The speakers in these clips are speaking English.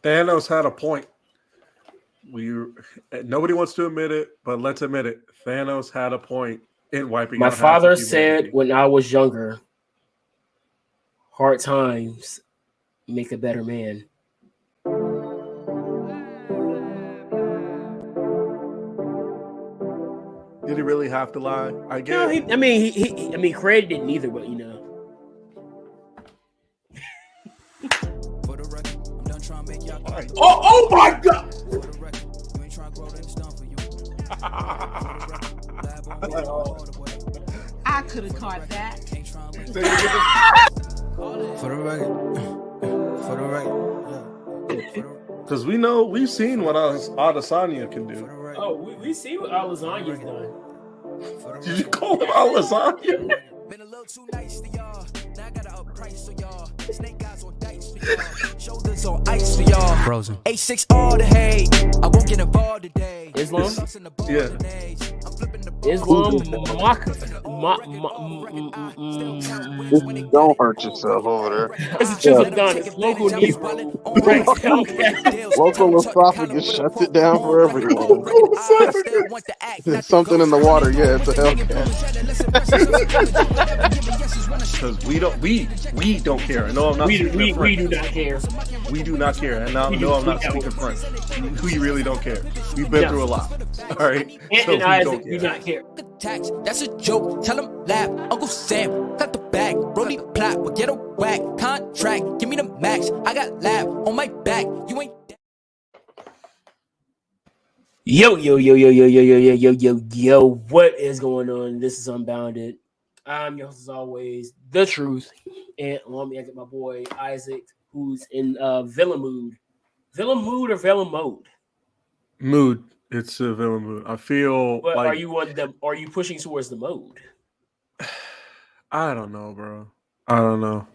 Thanos had a point. Nobody wants to admit it, but let's admit it. Thanos had a point in wiping My out half father of said humanity. when I was younger, hard times make a better man. Did he really have to lie? I get No, it. I mean, Craig didn't either, but you know. For the record, I'm done trying to make y'all Fine. Oh my God! For the record, you ain't trying to grow this done for you. Lab on me all the way. I could have caught that. Can't try and Say it again. for the record. For the record. Because we've seen what Adesanya can For the do. record. Oh, we see what Lasagna's done. For the Did you call him Adesanya? Been a little too nice to y'all. Now I gotta up price for y'all. Snake eyes on dice for y'all. Shoulders on ice for y'all. Frozen. A6 all the hate. I won't get involved today. Islam? Yeah. I'm flipping the Islam, Don't hurt yourself over there. It's a chisel done. It's local Negro. Right, okay. Local esophagus shuts it down for everyone. There's something in the water. Yeah, it's a Hellcat. Because we don't care. No, I'm not We speaking French. do not care. We do not care. And now, no, I'm not speaking French. We really don't care. We've been through a lot. All right? Ant So and we Isaac don't do care. not care. Tax, that's a joke. Tell him laugh. Uncle Sam, got the bag. Brody plot, but get a whack. Contract, give me the max. I got lab on my back. You ain't. Yo, what is going on? This is Unbounded. I'm your host as always, The Truth. And along me, I get my boy Isaac, who's in villain mood. Villain mood or villain mode? Mood. It's a villain mood. I feel But like are you pushing towards the mode? I don't know, bro. I don't know.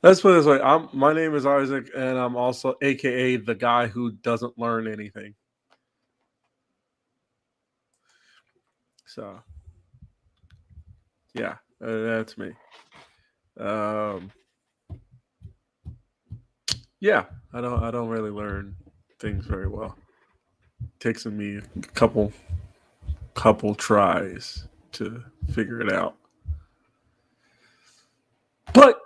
Let's put it this way. My name is Isaac, and I'm also AKA the guy who doesn't learn anything. So, yeah, that's me. Yeah, I don't really learn things very well. Takes me a couple tries to figure it out. But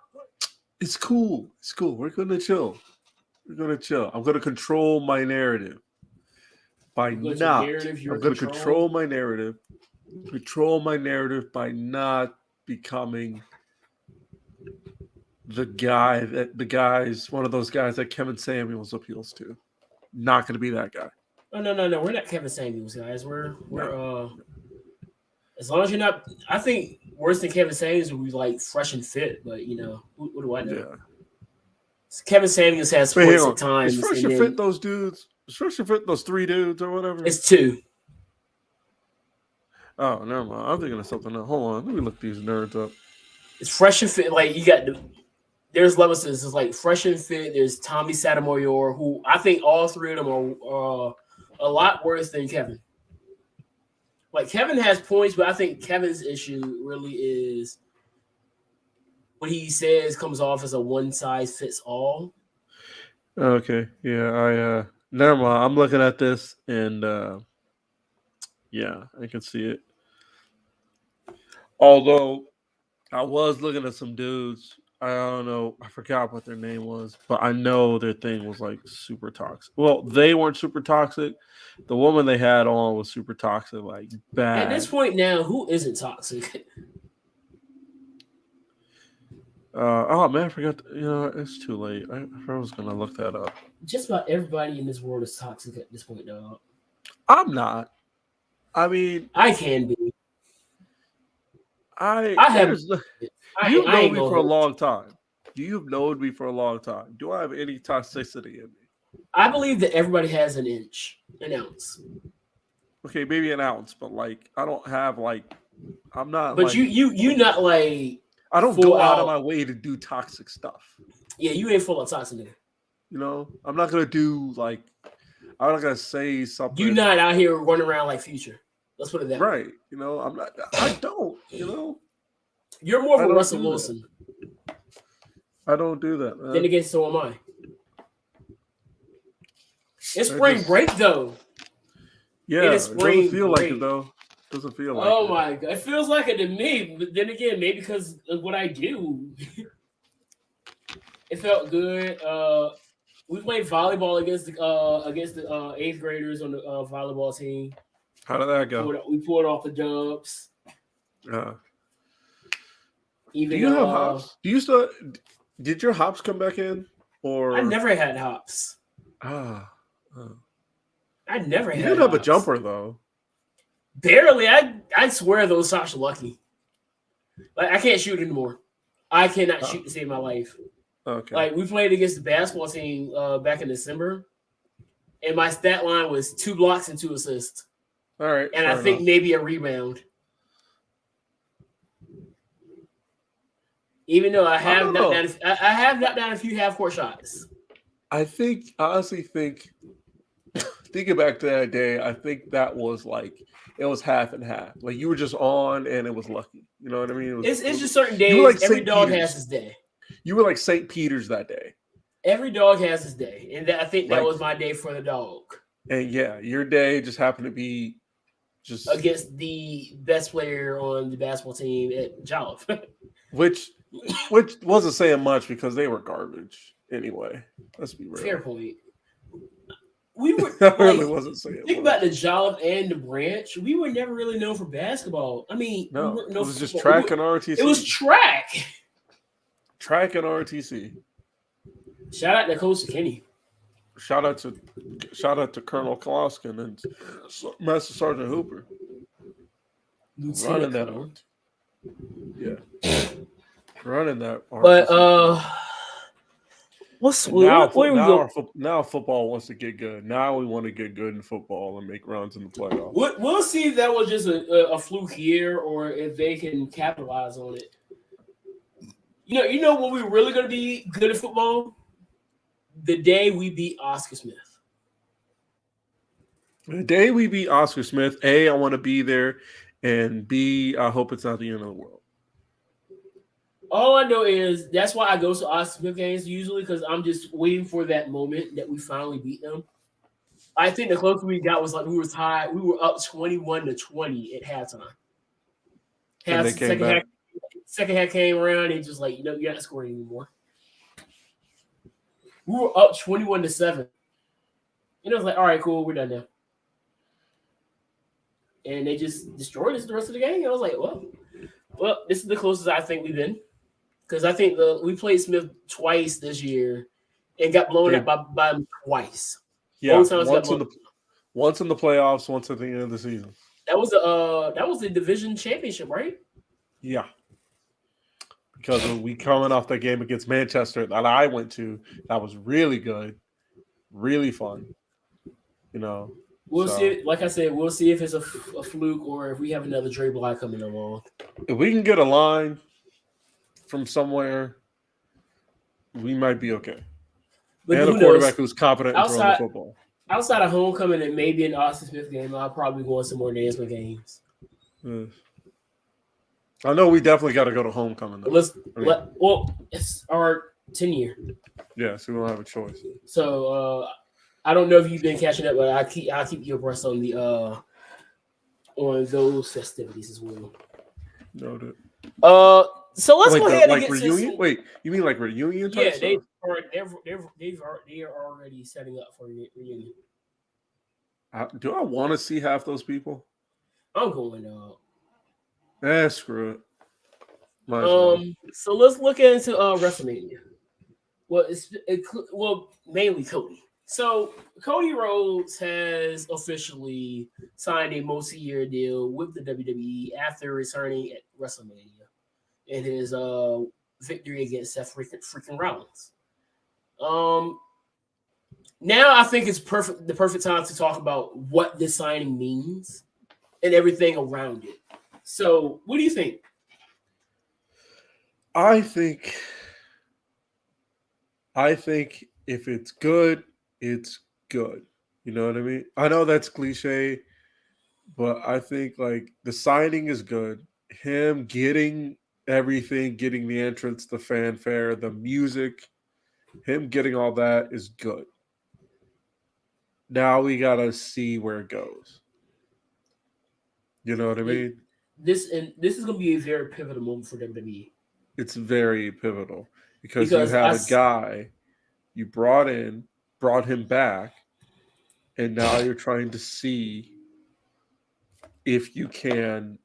it's cool. It's cool. We're gonna chill. I'm gonna control my narrative by Because not. your narrative, you're I'm gonna controlling. control my narrative. Control my narrative by not becoming the guy's one of those guys that Kevin Samuels appeals to. Not gonna be that guy. No. We're not Kevin Samuels, guys. We're as long as you're not. I think worse than Kevin Samuels would be like Fresh and Fit, but you know, what do I know? Yeah. Kevin Samuels has Wait, hang points on. at times. Is Fresh and and then Fit those dudes? Is Fresh and Fit those three dudes or whatever? it's two. Oh, never mind. I'm thinking of something else. Hold on. Let me look these nerds up. It's Fresh and Fit. Like you got there's levels to this. It's like Fresh and Fit. There's Tommy Sotomayor, who I think all three of them are a lot worse than Kevin. Like Kevin has points, but I think Kevin's issue really is what he says comes off as a one size fits all. Okay. Yeah, I never mind. I'm looking at this and yeah, I can see it. Although I was looking at some dudes. I don't know. I forgot what their name was, but I know their thing was like super toxic. Well, they weren't super toxic. The woman they had on was super toxic, like bad. At this point now, who isn't toxic? Oh man, I forgot. It's too late. I was gonna look that up. Just about everybody in this world is toxic at this point, dog. I'm not. I mean, I can be. I have. You've I known ain't me gonna for a hold long time. You've known me for a long time. Do I have any toxicity in me? I believe that everybody has an ounce. Okay, maybe an ounce, but like I don't have like I'm not. But like, you not like I don't go out of my way to do toxic stuff. Yeah, you ain't full of toxic nigga. You know, I'm not gonna do like I'm not gonna say something. You not out here running around like Future. Let's put it that way. Right. You know, I'm not. I don't. You know. You're more of a Russell Wilson. I don't do that, man. Then again, so am I. It's spring break though. Yeah, It is it doesn't spring feel like break. it though. Doesn't feel like Oh it. my god, it feels like it to me. But then again, maybe because of what I do, it felt good. We played volleyball against the eighth graders on the volleyball team. How did that go? We pulled off the dubs. Do Even you have hops? Do you still? Did your hops come back in? Or I never had hops. I never had. You did have hops. a jumper though. Barely. I swear those shots are lucky. Like I can't shoot anymore. I cannot shoot to save my life. Okay. Like we played against the basketball team back in December, and my stat line was 2 blocks and 2 assists. All right. And I think maybe a rebound. Even though I have knocked down a few half court shots. I honestly think thinking back to that day, I think that was like it was half and half. Like you were just on and it was lucky. You know what I mean? It's just certain days. Like every St. dog Peter's. has his day. You were like St. Peter's that day. Every dog has his day. And I think that was my day for the dog. And yeah, your day just happened to be just against the best player on the basketball team at Jolliffe. which wasn't saying much because they were garbage anyway. Let's be real. Fair point. We were I really wasn't saying think much. about the Jolliffe and the Branch. We were never really known for basketball. I mean, No, it was just track and ROTC. It was track. Track and ROTC. Shout out to Coach Kenny. Shout out to Colonel Koloskin and Master Sergeant Hooper. Running that out. Yeah. Running that. But now football wants to get good. Now we want to get good in football and make runs in the playoffs. We'll see if that was just a fluke year or if they can capitalize on it. You know when we're really going to be good at football? The day we beat Oscar Smith. The day we beat Oscar Smith, A, I want to be there, and B, I hope it's not the end of the world. All I know is that's why I go to Oscar Smith games usually because I'm just waiting for that moment that we finally beat them. I think the closest we got was like we were tied. We were up 21-20 at halftime. And they came back. Second half came around and just like, you're not scoring anymore. We were up 21-7. And it was like, all right, cool, we're done now. And they just destroyed us the rest of the game. I was like, well, this is the closest I think we've been. Because I think we played Smith twice this year and got blown up by them twice. Yeah, once in the playoffs, once at the end of the season. That was the division championship, right? Yeah. Because we coming off that game against Manchester that I went to, that was really good, really fun. We'll see. Like I said, we'll see if it's a fluke or if we have another Dre Bly coming along. If we can get a line from somewhere, we might be okay. But and a quarterback who's competent in throwing the football. Outside of homecoming and maybe an Austin Smith game, I'll probably go on some more Naismith games. I know we definitely got to go to homecoming. It's our 10-year. Yeah, so we don't have a choice. So I don't know if you've been catching up, but I'll keep you abreast on the on those festivities as well. Noted. So let's go ahead and get reunion. Wait, you mean like reunion? Yeah, they are already setting up for reunion. Do I want to see half those people? I'm going up. Screw it. So let's look into Wrestlemania. Well, mainly Cody. So Cody Rhodes has officially signed a multi-year deal with the WWE after returning at WrestleMania in his victory against Seth freaking Rollins. Now I think it's the perfect time to talk about what this signing means and everything around it. So, what do you think? I think if it's good, it's good. You know what I mean? I know that's cliche, but I think like the signing is good. Him getting everything, getting the entrance, the fanfare, the music, him getting all that is good. Now we gotta see where it goes. You know what I mean? This is going to be a very pivotal moment for WWE. It's very pivotal because you Because have a guy you brought him back, and now you're trying to see if you can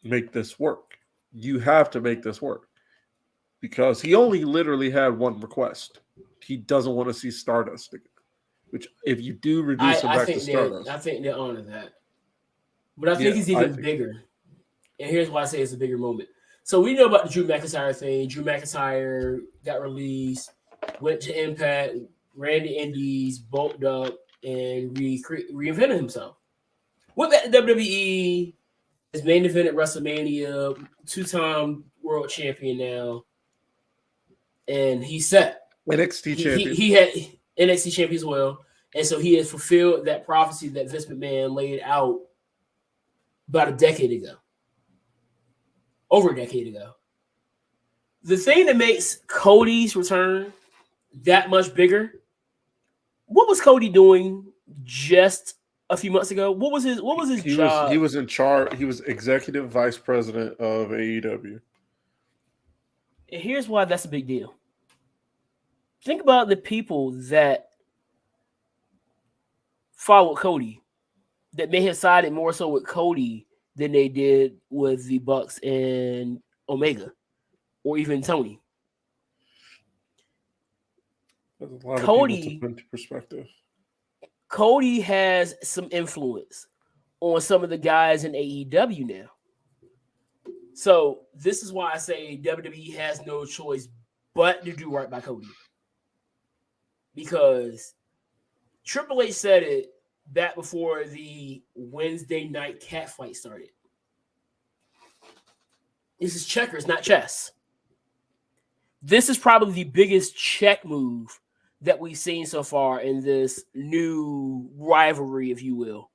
make this work. You have to make this work because he only literally had one request. He doesn't want to see Stardust again. Which, if you do reduce him back to Stardust, I think they'll honor that. But I think it's even bigger. And here's why I say it's a bigger moment. So we know about the Drew McIntyre thing. Drew McIntyre got released, went to Impact, ran the Indies, bulked up, and reinvented himself. Went back to WWE, his main event at WrestleMania, 2-time world champion now. And he's set. NXT champion. He had NXT champion as well. And so he has fulfilled that prophecy that Vince McMahon laid out about a decade ago. Over a decade ago. The thing that makes Cody's return that much bigger, what was Cody doing just a few months ago? What was his job? He was in charge. He was executive vice president of AEW. And here's why that's a big deal. Think about the people that followed Cody that may have sided more so with Cody than they did with the Bucks and Omega or even Tony. There's a lot of people to put into perspective. Cody has some influence on some of the guys in AEW now. So this is why I say WWE has no choice but to do right by Cody. Because Triple H said it back before the Wednesday night cat fight started. This is checkers, not chess. This is probably the biggest check move that we've seen so far in this new rivalry, if you will.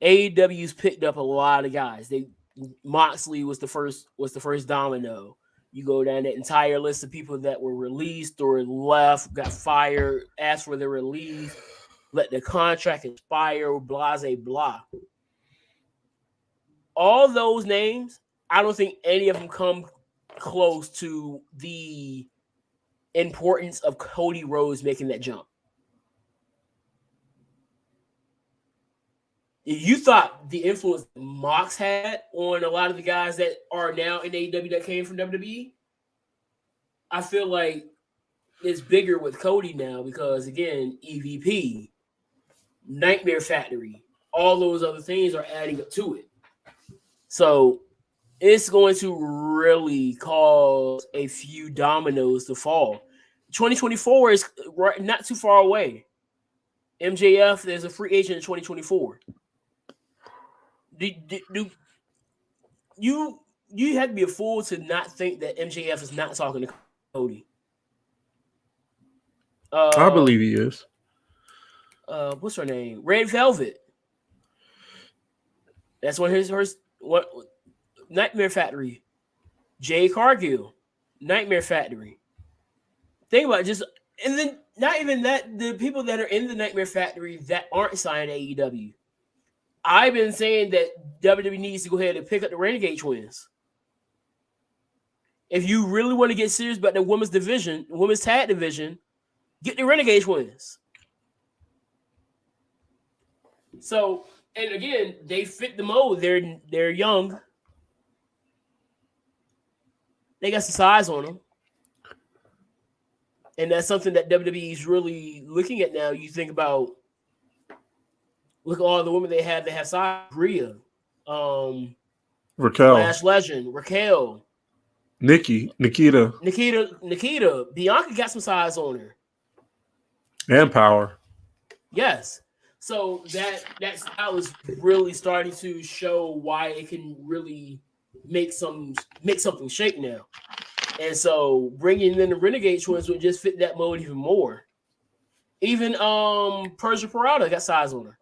AEW's picked up a lot of guys. Moxley was the first domino. You go down that entire list of people that were released or left, got fired, asked for their release, let the contract expire, blah, blah, blah. All those names, I don't think any of them come close to the importance of Cody Rhodes making that jump. You thought the influence Mox had on a lot of the guys that are now in AEW that came from WWE, I feel like it's bigger with Cody now because, again, EVP, Nightmare Factory, all those other things are adding up to it. So it's going to really cause a few dominoes to fall. 2024 is not too far away. MJF, there's a free agent in 2024. You had to be a fool to not think that MJF is not talking to Cody. I believe he is. What's her name? Red Velvet. That's one of his Nightmare Factory. Jay Cargill, Nightmare Factory. Think about it, just and then not even that, the people that are in the Nightmare Factory that aren't signed to AEW. I've been saying that WWE needs to go ahead and pick up the Renegade Twins. If you really want to get serious about the women's tag division, get the Renegade Twins. So, and again, they fit the mold. They're young. They got some size on them. And that's something that WWE is really looking at now. You think about, look at all the women they have size. Rhea, Raquel, Lash Legend, Raquel, Nikita. Bianca got some size on her. And power. Yes. So that style is really starting to show why it can really make something shake now. And so bringing in the Renegade Twins would just fit that mode even more. Even Persia Parada got size on her.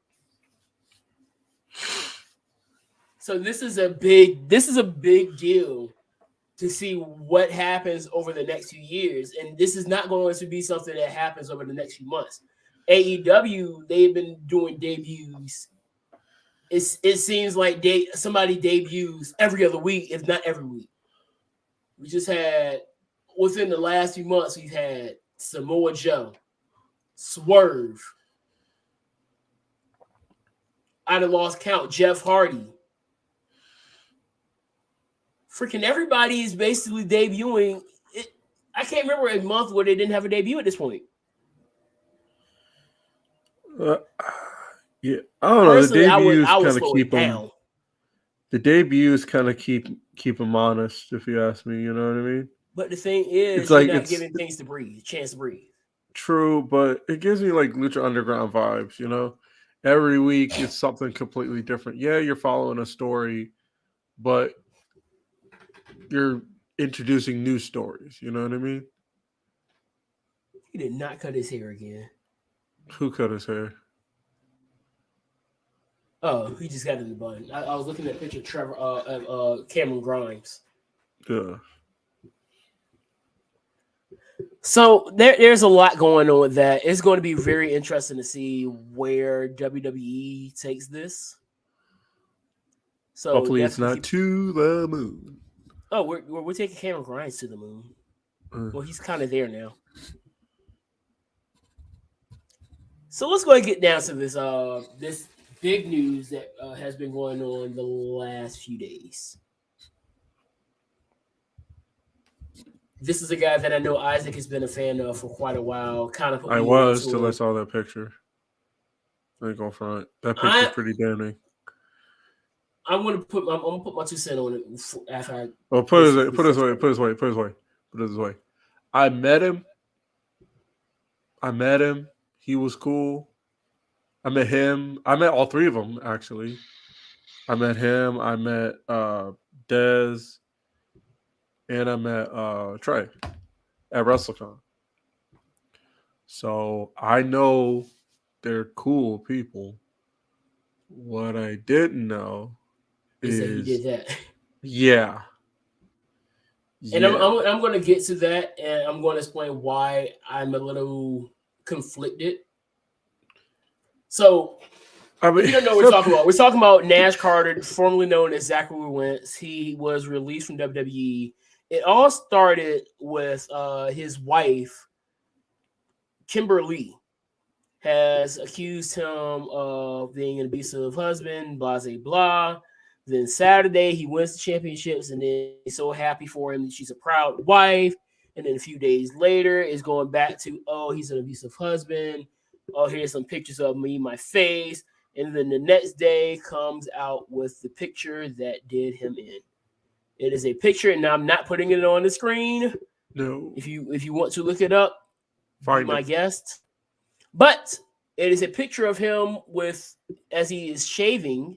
So this is a big deal to see what happens over the next few years. And this is not going to be something that happens over the next few months. AEW, they've been doing debuts. It seems like somebody debuts every other week, if not every week. We just had, within the last few months, we've had Samoa Joe, Swerve. I'd have lost count. Jeff Hardy. Freaking everybody is basically debuting. I can't remember a month where they didn't have a debut at this point. Yeah, I don't know. Personally, The debuts I would kind of slow keep it them. down. The debuts kind of keep them honest, if you ask me. You know what I mean? But the thing is, It's like you're not it's giving things to breathe, chance to breathe. true, but it gives me like Lucha Underground vibes. You know, every week it's something completely different. Yeah, you're following a story, but you're introducing new stories. You know what I mean? He did not cut his hair again. Who cut his hair? Oh, he just got in the bun. I was looking at a picture of Cameron Grimes. Yeah. So there's a lot going on with that. It's going to be very interesting to see where WWE takes this. So Hopefully it's not to the moon. Oh, we're taking Cameron Grimes to the moon. Well, he's kind of there now. So let's go ahead and get down to this big news that has been going on the last few days. This is a guy that I know Isaac has been a fan of for quite a while. Kind of. I was till I saw that picture. I ain't gonna front. That picture's pretty damning. I'm gonna put my 2 cents on it after I. Well, put it this way. I met him. He was cool. I met him. I met all three of them actually. I met him. I met Dez. And I met Trey at WrestleCon. So I know they're cool people. What I didn't know is that he did that. Yeah. And I'm going to get to that, and I'm going to explain why I'm a little conflicted. So, you don't know what we're talking about. We're talking about Nash Carter, formerly known as Zachary Wentz. He was released from WWE. It all started with his wife, Kimber Lee, has accused him of being an abusive husband, blah, blah, blah. Then Saturday, he wins the championships, and then he's so happy for him that she's a proud wife. And then a few days later, it's going back to, oh, he's an abusive husband. Oh, here's some pictures of me, my face. And then the next day comes out with the picture that did him in. It is a picture, and I'm not putting it on the screen. No. If you want to look it up, Find be my guest. But it is a picture of him as he is shaving.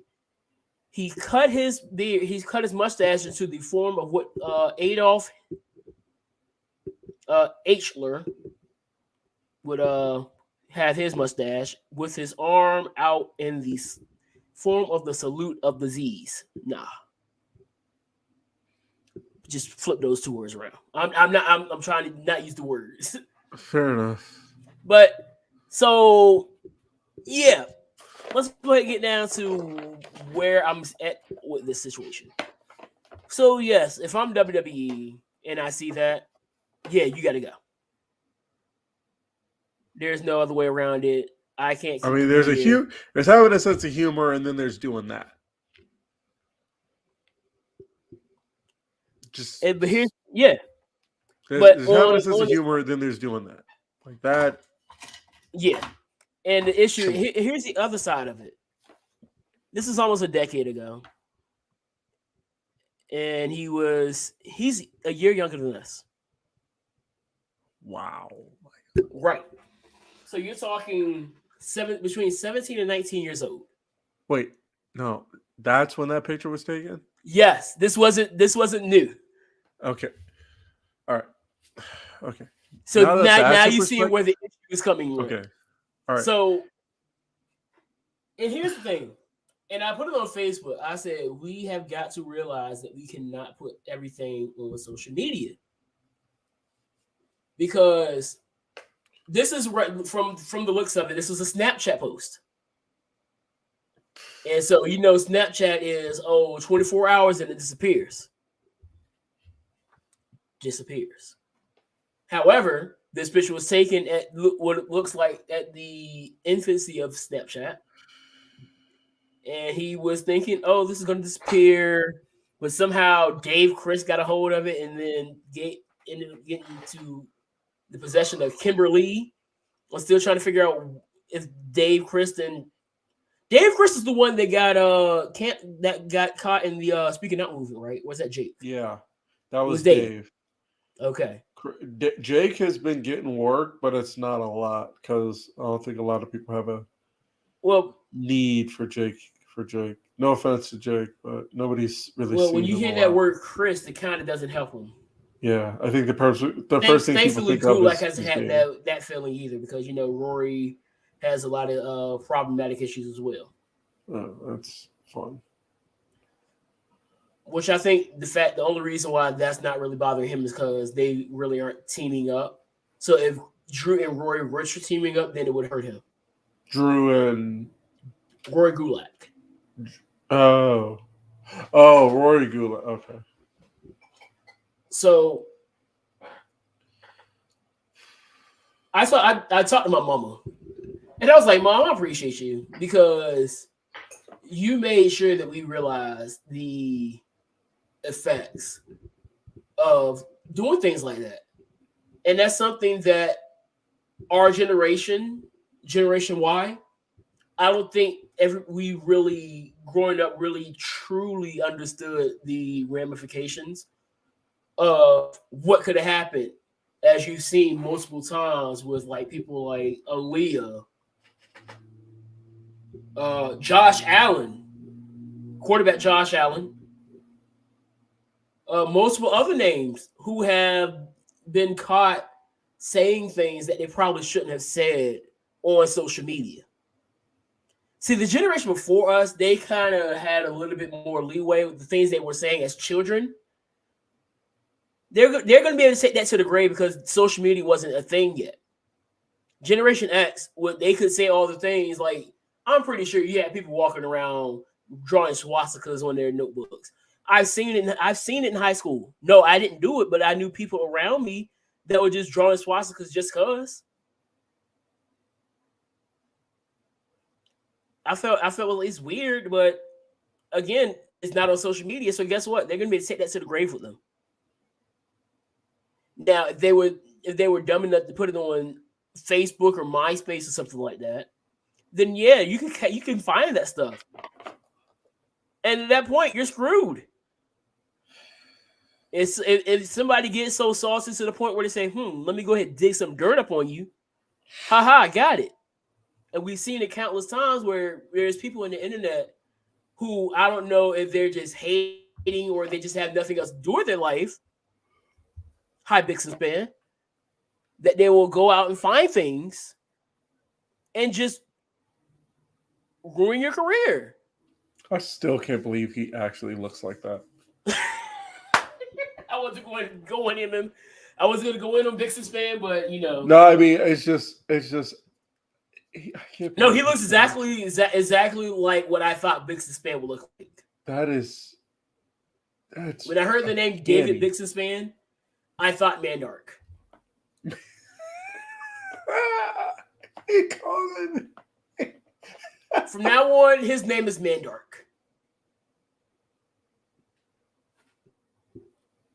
He cut his beard. He's cut his mustache into the form of what Adolf Hitler would have his mustache, with his arm out in the form of the salute of the Z's. Nah. Just flip those two words around. I'm trying to not use the words. Fair enough. But so yeah, let's go ahead and get down to where I'm at with this situation. So yes, if I'm WWE and I see that, yeah, you got to go. There's no other way around it. I can't. I mean, there's having a sense of humor, and then there's doing that. But here's there's having a sense of humor, then there's doing that, like that. Yeah, and the issue here's the other side of it. This is almost a decade ago, and he's a year younger than us. Wow. Right. So you're talking between 17 and 19 years old. Wait, no, that's when that picture was taken? Yes, this wasn't new. Okay. All right. Okay. So now you see where the issue is coming from. Okay. All right. So, and here's the thing, and I put it on Facebook. I said, we have got to realize that we cannot put everything on social media, because This is right from the looks of it. This was a Snapchat post. And so, Snapchat is, 24 hours and it disappears. However, this picture was taken at what it looks like at the infancy of Snapchat. And he was thinking, this is going to disappear. But somehow Dave Chris got a hold of it and then ended up getting into the possession of Kimber Lee. I'm still trying to figure out if Dave Chris is the one that got caught in the Speaking Out movement, right? Was that Jake? Yeah, that was Dave. Dave. Okay. Jake has been getting work, but it's not a lot because I don't think a lot of people have a need for Jake. No offense to Jake, but nobody's really. Well, when you hear that word Chris, it kind of doesn't help him. Yeah, I think the first thing thankfully people think Gulak of hasn't had that feeling either because Rory has a lot of problematic issues as well. Oh, that's fun. Which I think the only reason why that's not really bothering him is because they really aren't teaming up. So if Drew and Rory were teaming up, then it would hurt him. Drew and Rory Gulak. Oh, Rory Gulak. Okay. So I talked to my mama, and I was like, "Mom, I appreciate you because you made sure that we realized the effects of doing things like that, and that's something that our Generation Y, I don't think we really growing up really truly understood the ramifications of what could have happened, as you've seen multiple times with like people like Aaliyah, Josh Allen, quarterback Josh Allen, multiple other names who have been caught saying things that they probably shouldn't have said on social media. See, the generation before us, they kind of had a little bit more leeway with the things they were saying as children. They're going to be able to take that to the grave because social media wasn't a thing yet. Generation X, they could say all the things like, I'm pretty sure you had people walking around drawing swastikas on their notebooks. I've seen it in high school. No, I didn't do it, but I knew people around me that were just drawing swastikas just because. I felt it's weird, but again, it's not on social media. So guess what? They're going to be able to take that to the grave with them. Now, if they were dumb enough to put it on Facebook or MySpace or something like that, then yeah, you can find that stuff. And at that point, you're screwed. If somebody gets so saucy to the point where they say, let me go ahead and dig some dirt up on you. Haha, I got it. And we've seen it countless times where there's people on the internet who I don't know if they're just hating or they just have nothing else to do with their life. Hi, Bixen Span. That they will go out and find things and just ruin your career. I still can't believe he actually looks like that. I wasn't going to go in him. I was going to go in on Bixen Span, but No, I mean it's just. He looks exactly like what I thought Bixen Span would look like. That's when I heard the name David Bixen Span, I thought Mandark. From now on, his name is Mandark.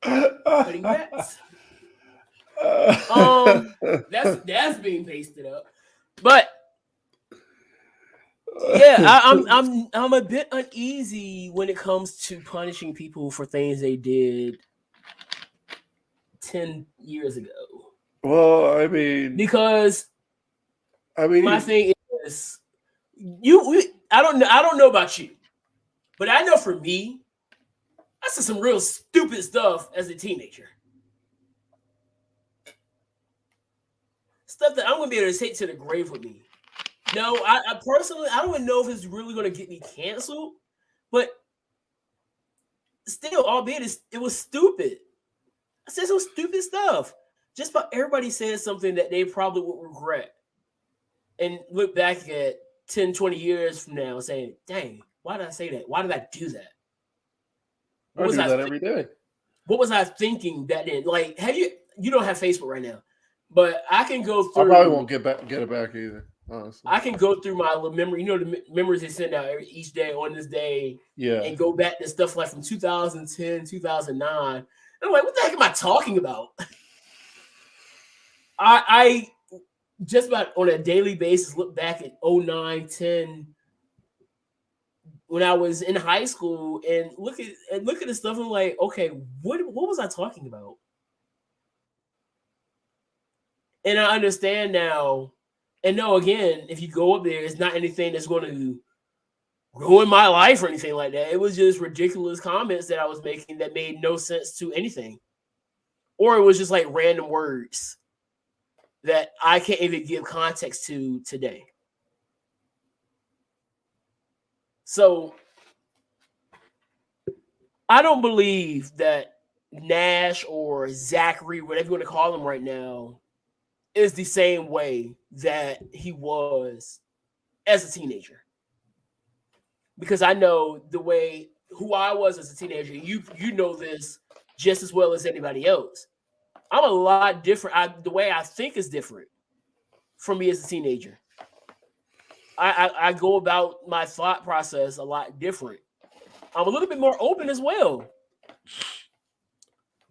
Cutting bets. That's being pasted up, but yeah, I'm a bit uneasy when it comes to punishing people for things they did 10 years ago. Well, I mean, my thing is, I don't know about you, but I know for me, I said some real stupid stuff as a teenager. Stuff that I'm going to be able to take to the grave with me. No, I personally, I don't even know if it's really going to get me canceled, but still, albeit it was stupid. I said some stupid stuff. just about everybody says something that they probably would regret and look back at 10, 20 years from now and saying, dang, why did I say that? Why did I do that? I do that every day. What was I thinking that then? Like, you don't have Facebook right now, but I can go through. I probably won't get it back either, honestly. I can go through my little memory, the memories they send out each day on this day, and go back to stuff like from 2010, 2009. And I'm like, what the heck am I talking about? I just about on a daily basis look back at 09, 10, when I was in high school and look at the stuff and I'm like, okay, what was I talking about? And I understand now. And no, again, if you go up there, it's not anything that's going to ruin my life or anything like that. It was just ridiculous comments that I was making that made no sense to anything. Or it was just like random words that I can't even give context to today. So I don't believe that Nash or Zachary, whatever you want to call him right now, is the same way that he was as a teenager. Because I know the way who I was as a teenager. You know this just as well as anybody else. I'm a lot different. The way I think is different from me as a teenager. I go about my thought process a lot different. I'm a little bit more open as well.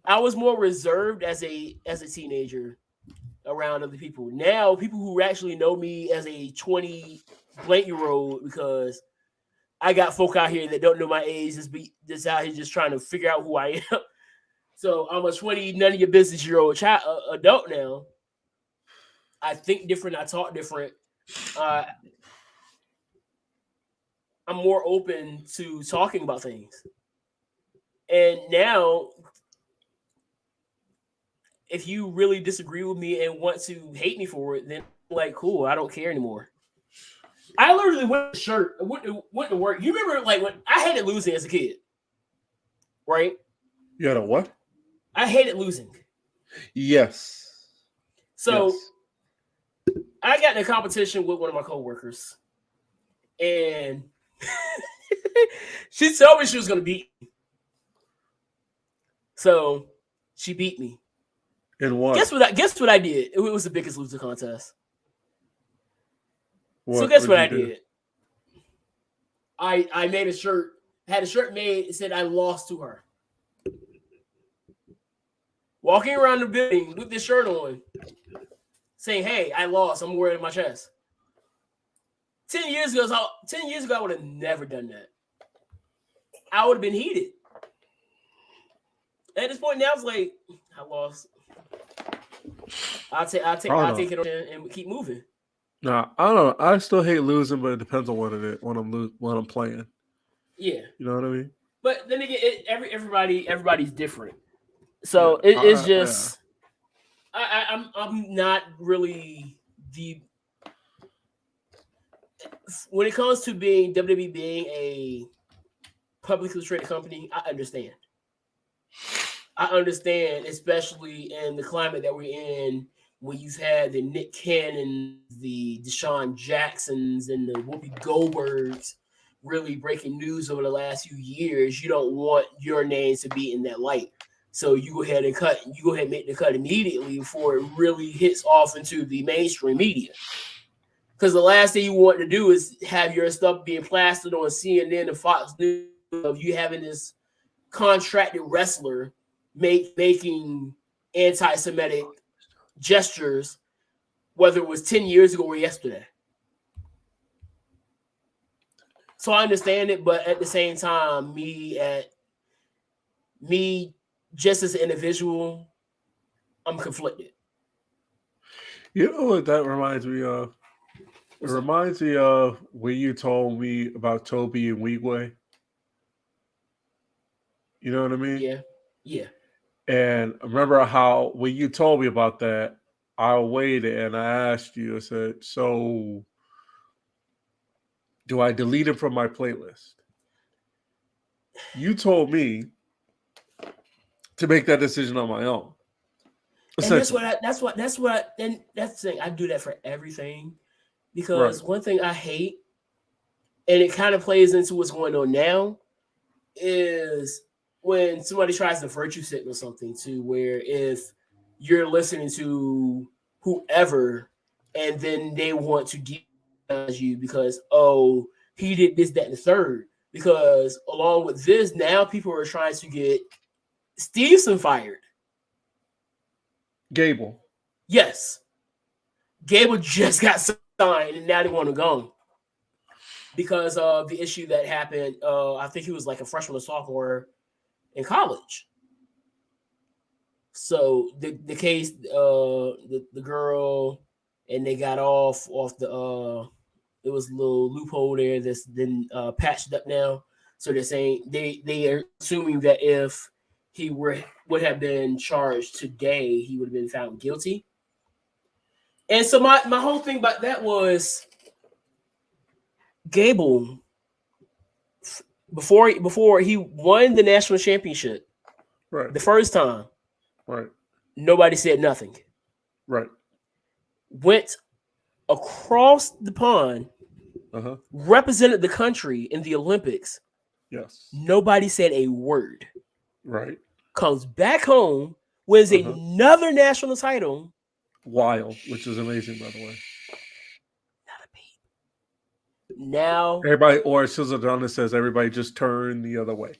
I was more reserved as a teenager around other people. Now, people who actually know me as a 20-blank-year-old, because I got folk out here that don't know my age, just out here just trying to figure out who I am. So I'm a 20, none of your business year old adult now. I think different. I talk different. I'm more open to talking about things. And now, if you really disagree with me and want to hate me for it, then like, cool, I don't care anymore. I literally went to shirt, went to work. You remember like when I hated losing as a kid, right? You had a what? I hated losing. Yes. So yes. I got in a competition with one of my coworkers, and she told me she was going to beat me. So she beat me. In what? Guess what I did? It was the biggest loser contest. So What guess what you I do? did? I made a shirt. Had a shirt made. It said I lost to her. Walking around the building with this shirt on, saying, "Hey, I lost. I'm wearing my chest." 10 years ago, I would have never done that. I would have been heated. At this point now, it's like I lost. I'll take it on and keep moving. Nah, I don't know. I still hate losing, but it depends on what it is when I'm playing. Yeah, you know what I mean. But then again, everybody's different. So it's just I'm not really when it comes to being WWE being a publicly traded company, I understand. I understand, especially in the climate that we're in, when you've had the Nick Cannons, the Deshaun Jacksons, and the Whoopi Goldbergs really breaking news over the last few years. You don't want your name to be in that light. So you go ahead and make the cut immediately before it really hits off into the mainstream media. Because the last thing you want to do is have your stuff being plastered on CNN and Fox News of you having this contracted wrestler making anti-Semitic gestures, whether it was 10 years ago or yesterday. So I understand it, but at the same time, me just as an individual, I'm conflicted. You know what that reminds me of? It reminds me of when you told me about Toby and Wigwe. You know what I mean? Yeah. And remember how when you told me about that, I waited and I asked you, I said, so do I delete it from my playlist? You told me to make that decision on my own. And that's what and that's the thing. I do that for everything because one thing I hate, and it kind of plays into what's going on now, is when somebody tries to virtue signal something to where if you're listening to whoever and then they want to demonize you because, oh, he did this, that, and the third. Because along with this, now people are trying to get Stevenson fired. Gable. Yes. Gable just got signed and now they want to go. Because of the issue that happened, I think he was like a freshman or sophomore in college. So the case, the girl, and they got off the it was a little loophole there that's been patched up now. So they're saying they are assuming that if he would have been charged today, he would have been found guilty. And so my whole thing about that was Gable, before he won the national championship, right, the first time, right, nobody said nothing. Right. Went across the pond, represented the country in the Olympics. Yes. Nobody said a word. Right. Comes back home, wins another national title. Wild, which is amazing, by the way. Not a peep. Now everybody, or Sizzle Donna says, everybody just turn the other way.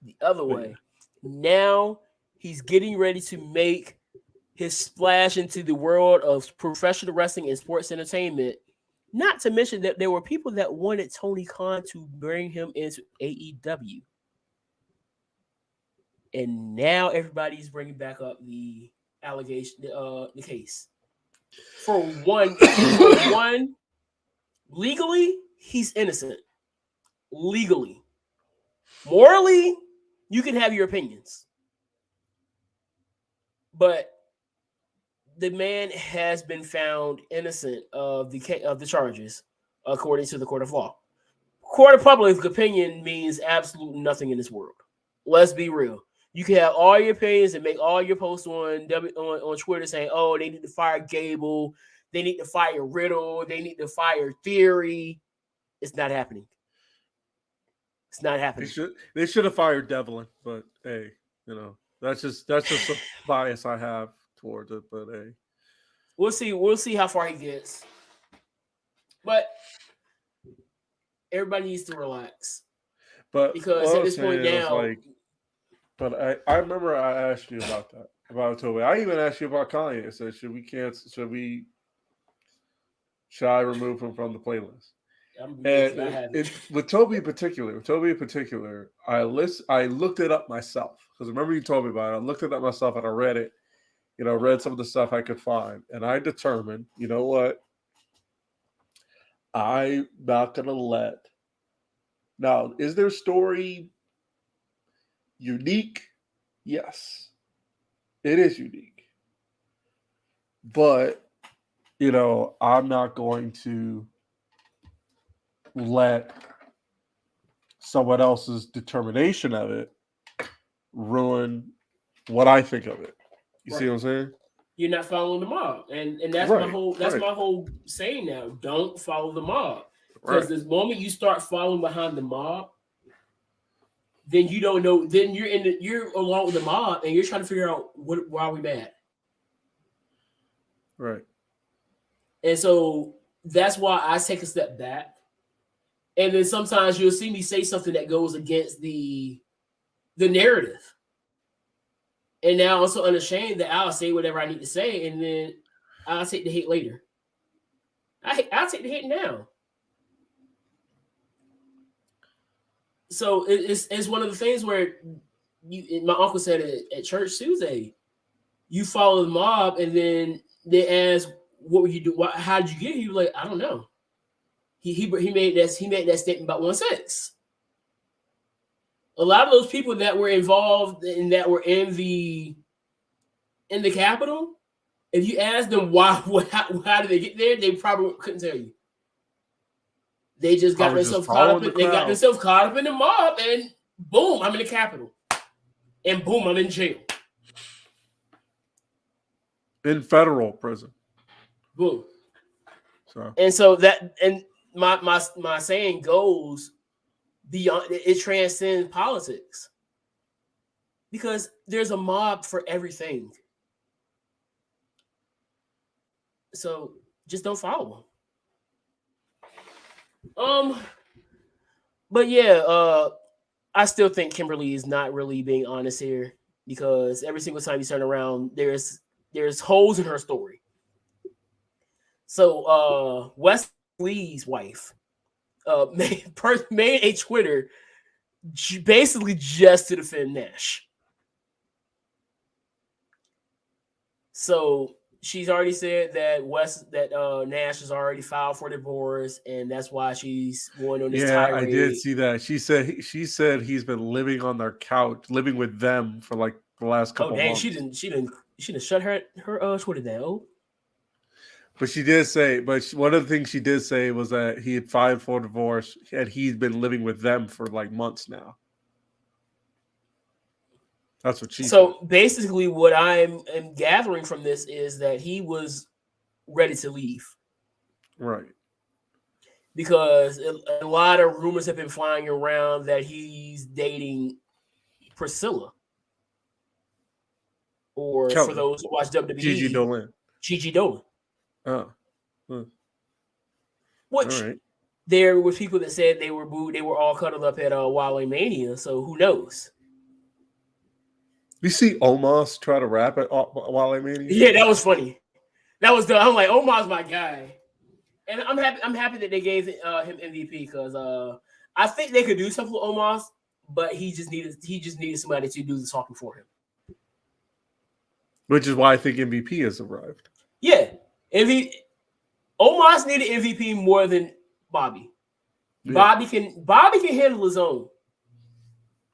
The other way. Now he's getting ready to make his splash into the world of professional wrestling and sports entertainment. Not to mention that there were people that wanted Tony Khan to bring him into AEW. And now everybody's bringing back up the allegation, the case. For one, legally, he's innocent. Legally. Morally, you can have your opinions. But the man has been found innocent of the charges, according to the court of law. Court of public opinion means absolutely nothing in this world. Let's be real. You can have all your opinions and make all your posts on Twitter saying, "Oh, they need to fire Gable, they need to fire Riddle, they need to fire Theory." It's not happening. It's not happening. They should have fired Devlin, but hey, that's just a bias I have towards it. But hey, we'll see how far he gets. But everybody needs to relax. But because at this point now, but I remember I asked you about that, about Toby. I even asked you about Kanye. I said, should I remove him from the playlist? And with Toby in particular, I looked it up myself because remember you told me about it. I looked it up myself and I read it. Read some of the stuff I could find, and I determined, you know what? I'm not gonna let. Now, is their story unique? Yes, it is unique. But, I'm not going to let someone else's determination of it ruin what I think of it. You see what I'm saying? You're not following the mob. And that's my whole saying now. Don't follow the mob. Because the moment you start following behind the mob, then you don't know. Then you're along with the mob, and you're trying to figure out why are we mad. Right. And so that's why I take a step back, and then sometimes you'll see me say something that goes against the narrative, and now I'm so unashamed that I'll say whatever I need to say, and then I'll take the hate later. I'll take the hate now. So it's one of the things where my uncle said it at church Tuesday. You follow the mob, and then they ask, "What would you do? How did you get here?" He was like, "I don't know." He made that statement about 1-6. A lot of those people that were involved and that were in the Capitol, if you ask them how did they get there, they probably couldn't tell you. They just got themselves caught up. They got themselves caught up in the mob, and boom, I'm in the Capitol, and boom, I'm in jail. in federal prison. Boom. So And so that, and my saying goes beyond, it transcends politics, because there's a mob for everything. So just don't follow them. But yeah, I still think Kimber Lee is not really being honest here, because every single time you turn around, there's holes in her story. So Wes Lee's wife made a Twitter basically just to defend Nash. So she's already said that Nash has already filed for divorce, and that's why she's going on this tirade. I did see that. She said he's been living on their couch, living with them for like the last couple months. She didn't shut her Twitter down. But she did say, one of the things she did say was that he had filed for divorce and he's been living with them for like months now. That's what she said. Basically what I'm gathering from this is that he was ready to leave. Right. Because a lot of rumors have been flying around that he's dating Priscilla. Or Kelly. For those who watch WWE, Gigi Dolan. Oh. Which there were people that said they were booed. They were all cuddled up at Wrestlemania. So who knows? You see Omos try to rap at Wrestlemania? Yeah, that was funny. That was I'm like, Omos my guy, and I'm happy that they gave him MVP, because I think they could do something with Omos, but he just needed somebody to do the talking for him. Which is why I think MVP has arrived. Yeah, Omos needed MVP more than Bobby. Yeah. Bobby can handle his own.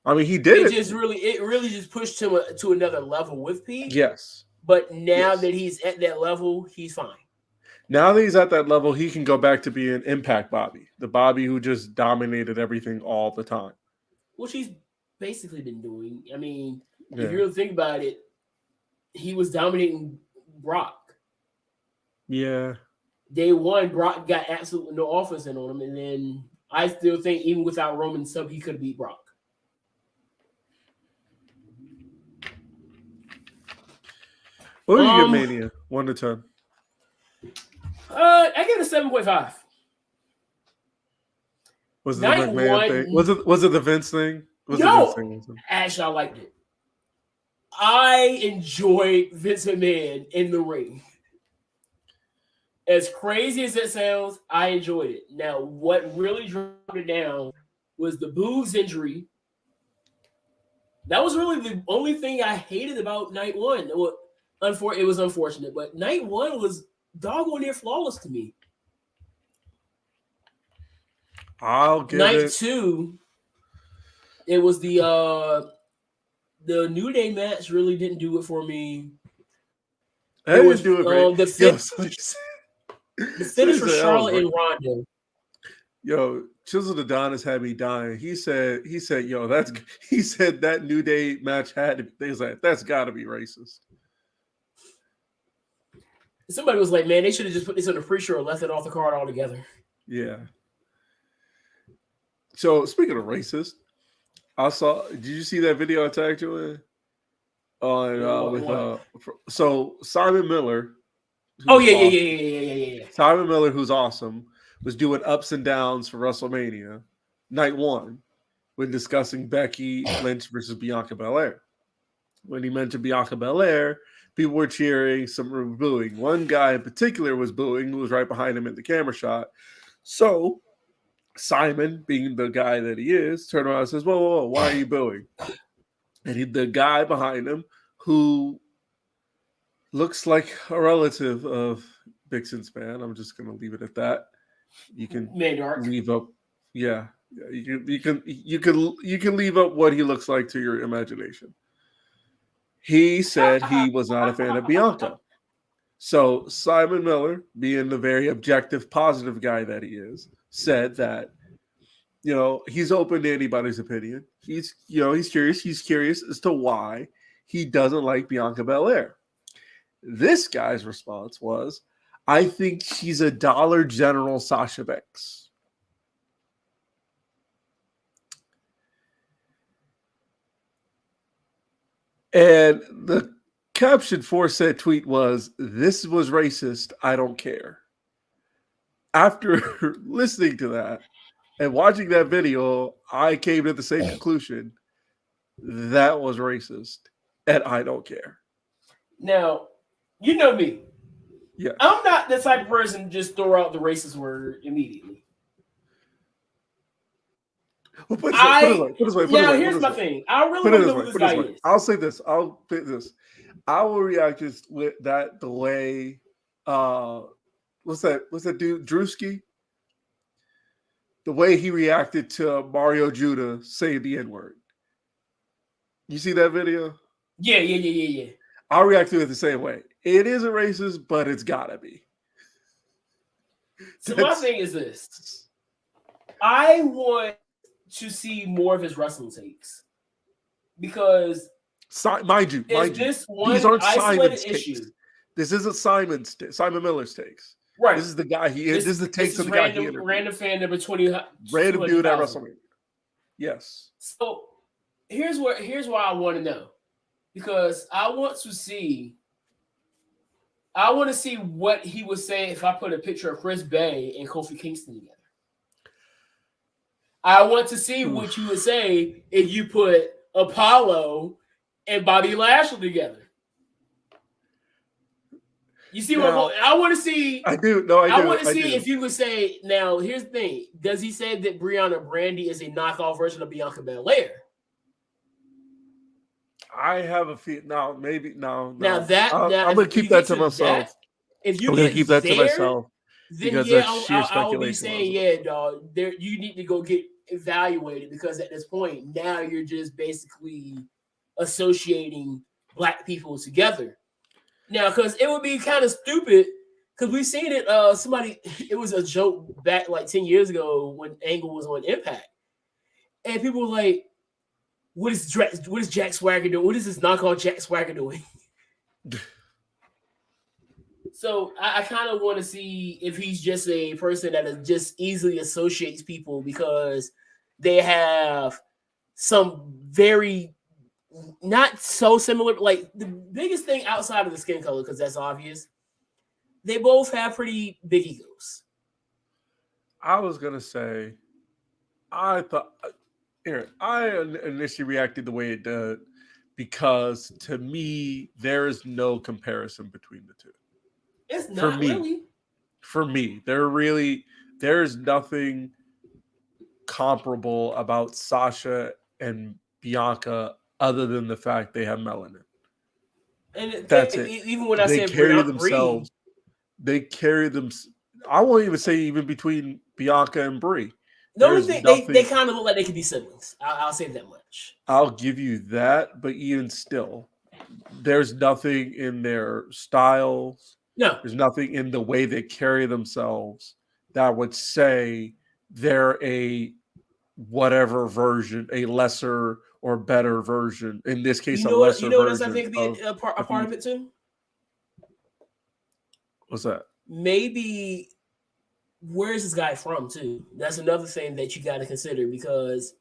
I mean, he did. It really just pushed him to another level with P. Yes. But now that he's at that level, he's fine. Now that he's at that level, he can go back to being Impact Bobby, the Bobby who just dominated everything all the time. Which he's basically been doing. I mean, if you really think about it, he was dominating Brock. Yeah. Day one, Brock got absolutely no offense in on him, and then I still think even without Roman sub, he could have beat Brock. What do you give Mania? 1 to 10. I give it a 7.5. Was it the McMahon thing? Was it the Vince thing? Actually, I liked it. I enjoyed Vince McMahon in the ring. As crazy as it sounds, I enjoyed it. Now, what really dropped it down was the Boogs injury. That was really the only thing I hated about night one. It was unfortunate, but night one was doggone near flawless to me. I'll give night it. Two, it was the New Day match really didn't do it for me. That didn't do it great. The finish for Charlotte and Ronda. Yo, Chisel Adonis had me dying. He said, yo, that New Day match had to be, that's gotta be racist. Somebody was like, man, they should have just put this on the pre-show or left it off the card altogether. Yeah. So speaking of racist, did you see that video I tagged you in? So Simon Miller. Yeah. Simon Miller, who's awesome, was doing ups and downs for WrestleMania night one when discussing Becky Lynch versus Bianca Belair. When he mentioned Bianca Belair, people were cheering, some were booing. One guy in particular was booing, who was right behind him in the camera shot. So Simon, being the guy that he is, turned around and says, whoa, why are you booing? And the guy behind him, who looks like a relative of Big Span, I'm just going to leave it at that. You can leave up, you can leave up what he looks like to your imagination. He said he was not a fan of Bianca. So Simon Miller, being the very objective, positive guy that he is, said that, he's open to anybody's opinion. He's curious. He's curious as to why he doesn't like Bianca Belair. This guy's response was, I think she's a Dollar General Sasha Banks. And the caption for said tweet was, this was racist. I don't care. After listening to that and watching that video, I came to the same conclusion. That was racist. And I don't care. Now, you know me. Yeah. I'm not the type of person to just throw out the racist word immediately. Well, put it this way. Now, here's my thing. I really want to know who this guy is. I'll say this. I'll say this. I will react just with that the way what's that dude? Drewski? The way he reacted to Mario Judah saying the N-word. You see that video? Yeah. I'll react to it the same way. It isn't racist, but it's gotta be. So my thing is this. I want to see more of his wrestling takes. Because mind you, this one these aren't isolated Simon's issue. takes. This isn't Simon Miller's takes. Right. This is the guy he is. This is the takes of the guy he interviewed. Random fan number 20. Random dude at WrestleMania. Yes. So here's why I want to know. Because I want to see what he would say if I put a picture of Chris Bay and Kofi Kingston together. I want to see what you would say if you put Apollo and Bobby Lashley together. You see what I want to see? I do. No, I do. I want to see if you would say, now, here's the thing. Does he say that Brianna Brandy is a knockoff version of Bianca Belair? I have a feel. No, maybe. No. Now, I'm going to keep that to myself. If you I'm going to keep that to myself. Then because yeah, that's sheer speculation. I'll be saying, yeah, dog, you need to go get evaluated because at this point, now you're just basically associating black people together. Now, because it would be kind of stupid, because we've seen it. It was a joke back like 10 years ago when Angle was on Impact, and people were like, "What is Jack Swagger doing? What is this knockoff Jack Swagger doing?" So I kind of want to see if he's just a person that just easily associates people because they have some very not so similar. Like the biggest thing outside of the skin color, because that's obvious, they both have pretty big egos. I was gonna say, I thought, Aaron, I initially reacted the way it did because to me there is no comparison between the two. It's not really. For me, there's nothing comparable about Sasha and Bianca other than the fact they have melanin. And that's it. Even when I say carry themselves, they carry them. I won't even say even between Bianca and Brie. No, they kind of look like they could be siblings. I'll say that much. I'll give you that, but even still, there's nothing in their styles. No, there's nothing in the way they carry themselves that would say they're a whatever version, a lesser or better version. In this case, a lesser version. You know what I think could be a part of it too? What's that? Maybe where is this guy from too? That's another thing that you got to consider because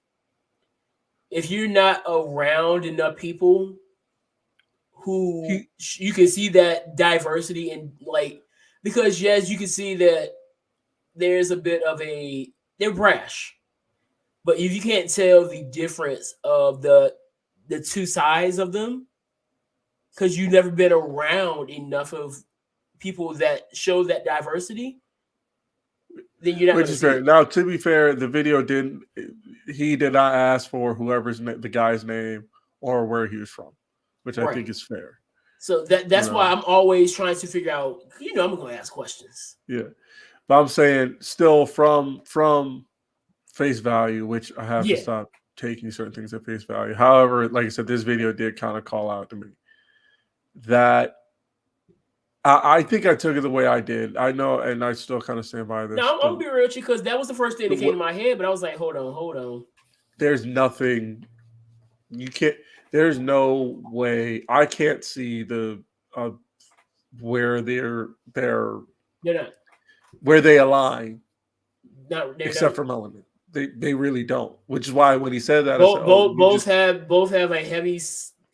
if you're not around enough people who you can see that diversity and like, because yes, you can see that there's a bit of they're brash, but if you can't tell the difference of the two sides of them, because you've never been around enough of people that show that diversity, then you're not. Which is fair. Now, to be fair, the video did not ask for the guy's name or where he was from, which I think is fair. So that's why I'm always trying to figure out. I'm going to ask questions. Yeah, but I'm saying still from face value, which I have to stop taking certain things at face value. However, like I said, this video did kind of call out to me that I think I took it the way I did. I know, and I still kind of stand by this. No, I'm gonna be real with you because that was the first thing that came to my head, but I was like, hold on. There's nothing you can't. There's no way I can't see the where they're They're not. where they align, Not they're except not. for Melanin. They really don't. Which is why when he said that, I said, Both have a heavy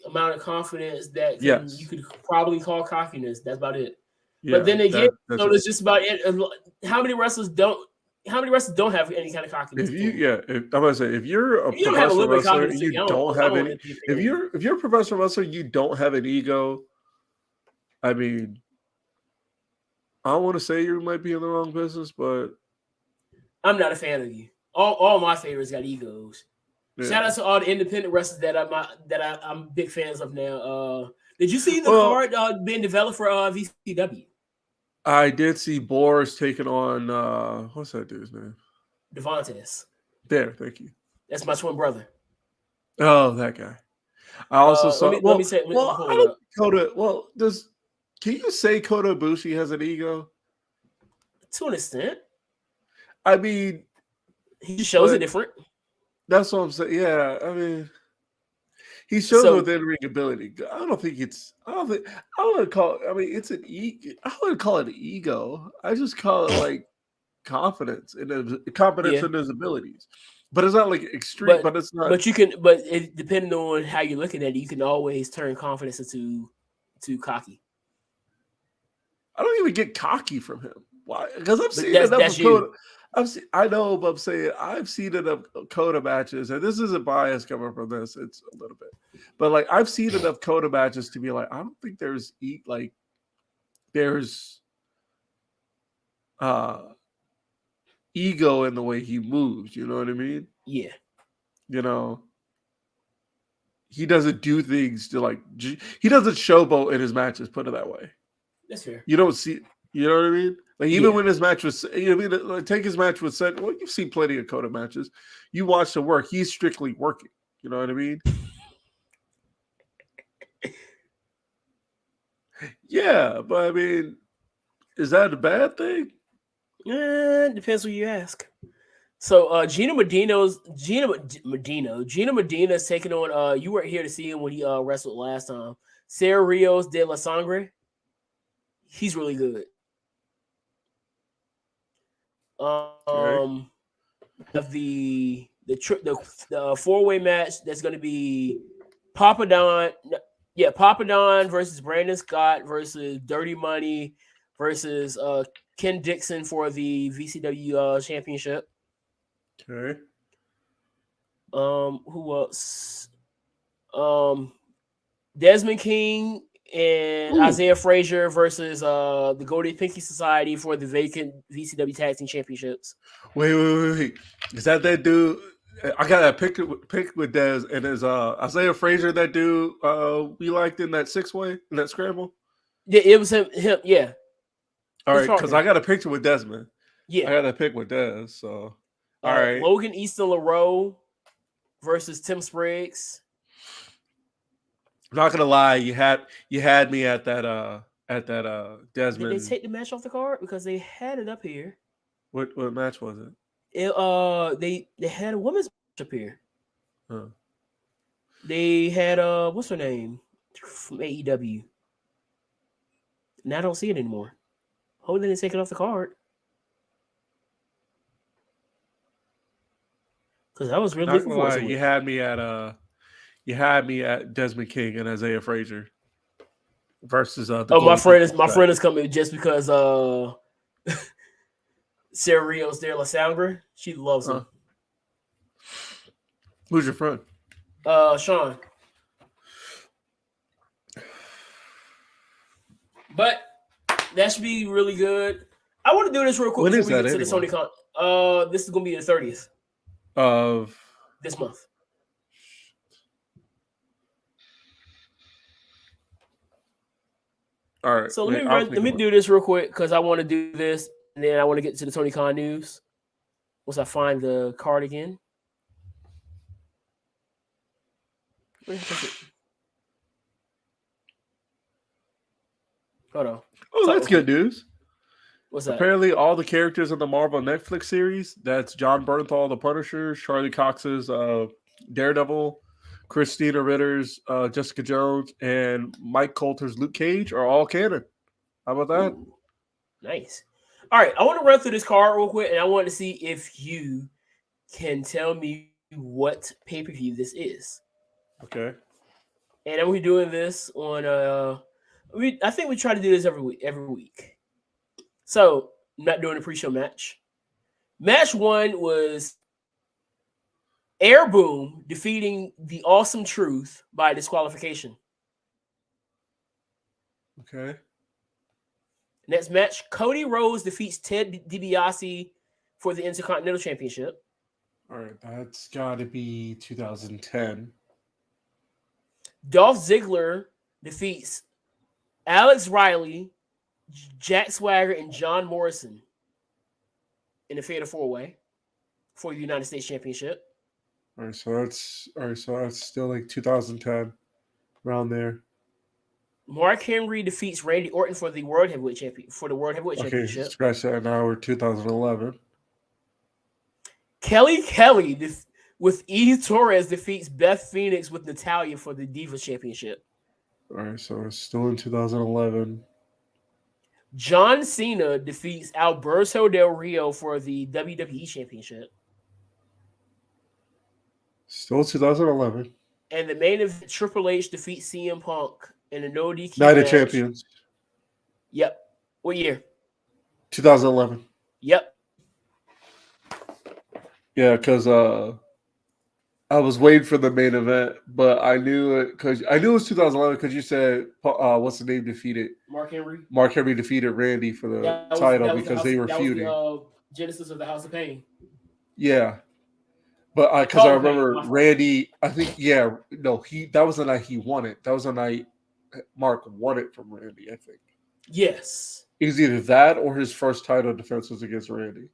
amount of confidence that you could probably call cockiness. That's about it. Yeah, but then again, that's it's just about it. How many wrestlers don't have any kind of cockiness? I'm gonna say if you're a You don't have a professional little bit of wrestler, confidence, you I don't have any. want to If you're a professional wrestler, you don't have an ego. I mean, I don't want to say you might be in the wrong business, but I'm not a fan of you. All my favorites got egos. yeah. Shout out to all the independent wrestlers that I'm big fans of now. Did you see the card being developed for VCW? I did see Boris taking on what's that dude's name? Devontae. There, thank you. That's my twin brother. Oh, that guy. I also saw. Let me say. Can you say Kota Ibushi has an ego? To an extent. I mean, he just shows it different. That's what I'm saying. Yeah, I mean, he shows within ring ability. I don't want to call it. I mean, it's an ego. I wouldn't call it an ego. I just call it like confidence in his abilities. But it's not like extreme. But it's not. But you can. But it, depending on how you're looking at it, you can always turn confidence into cocky. I don't even get cocky from him. Why? Because I've seen enough of Kota. I know, but I'm saying I've seen enough Kota matches, and this isn't bias coming from this. It's a little bit, but like I've seen enough Kota matches to be like, I don't think there's ego in the way he moves. You know what I mean? Yeah. You know, he doesn't do things to he doesn't showboat in his matches. Put it that way. That's fair. You don't see. You know what I mean? Like even when his match was, take his match with Seth. Well, you've seen plenty of Kota matches. You watch the work; he's strictly working. You know what I mean? Yeah, but I mean, is that a bad thing? Depends who you ask. So Gina Medina's taking on. You weren't here to see him when he wrestled last time. Sarah Rios de la Sangre. He's really good. The 4-way match that's going to be Papa Don versus Brandon Scott versus Dirty Money versus Ken Dixon for the VCW championship. Okay. Who else? Desmond King and Isaiah Frazier versus the Goldie Pinky Society for the vacant VCW Tag Team Championships. Wait. Is that dude? I got a pick with Dez, and is Isaiah Frazier that dude we liked in that 6-way, in that scramble? Yeah, it was him, yeah. All right, because I got a picture with Desmond. Yeah. I got a pick with Dez, so all right. Logan Easton LaRoe versus Tim Spriggs. I'm not gonna lie, you had me at that Desmond. Did they take the match off the card? Because they had it up here. What match was it? They had a women's match up here. Huh. They had what's her name from AEW. Now I don't see it anymore. Hope they didn't take it off the card. Because I was really looking forward to it. You had me at Desmond King and Isaiah Frazier versus my friend is coming just because Sarah Rios de la Sangre. She loves him. Who's your friend? Sean. But that should be really good. I want to do this real quick. When is that? To the Sony Con. This is gonna be the 30th of this month. All right. So let me do this real quick because I want to do this and then I want to get to the Tony Khan news. Once I find the card again. Where is it? Hold on. Oh, that's good news. What's that? Apparently, all the characters in the Marvel Netflix series, that's John Bernthal, the Punisher, Charlie Cox's Daredevil, Christina Ritter's Jessica Jones, and Mike Coulter's Luke Cage, are all canon. How about that? Ooh, nice. All right, I want to run through this card real quick, and I want to see if you can tell me what pay-per-view this is. Okay. And then we're doing this on I think we try to do this every week. So I'm not doing a pre-show match. Match 1 was Air Boom defeating the Awesome Truth by disqualification. Okay. Next match, Cody Rhodes defeats Ted DiBiase for the Intercontinental Championship. All right. That's got to be 2010. Dolph Ziggler defeats Alex Riley, Jack Swagger, and John Morrison in a Fatal 4-Way for the United States Championship. All right. So that's still like 2010, around there. Mark Henry defeats Randy Orton for the World Heavyweight Okay. Championship. Scratch that. Now we're 2011. Kelly with Eve Torres defeats Beth Phoenix with Natalya for the Divas Championship. All right. So we're still in 2011. John Cena defeats Alberto Del Rio for the WWE Championship. Still 2011. And the main event, Triple H defeats CM Punk in a no DQ Night match. of Champions. Yep. What year? 2011. Yep. Yeah, because I was waiting for the main event, but I knew it was 2011 because you said what's the name defeated Mark Henry. Mark Henry defeated Randy for the title because they were feuding. Was the Genesis of the House of Pain. Yeah, but because I remember Randy. I think that was the night he won it. That was the night Mark won it from Randy. I think. Yes. It was either that or his first title defense was against Randy.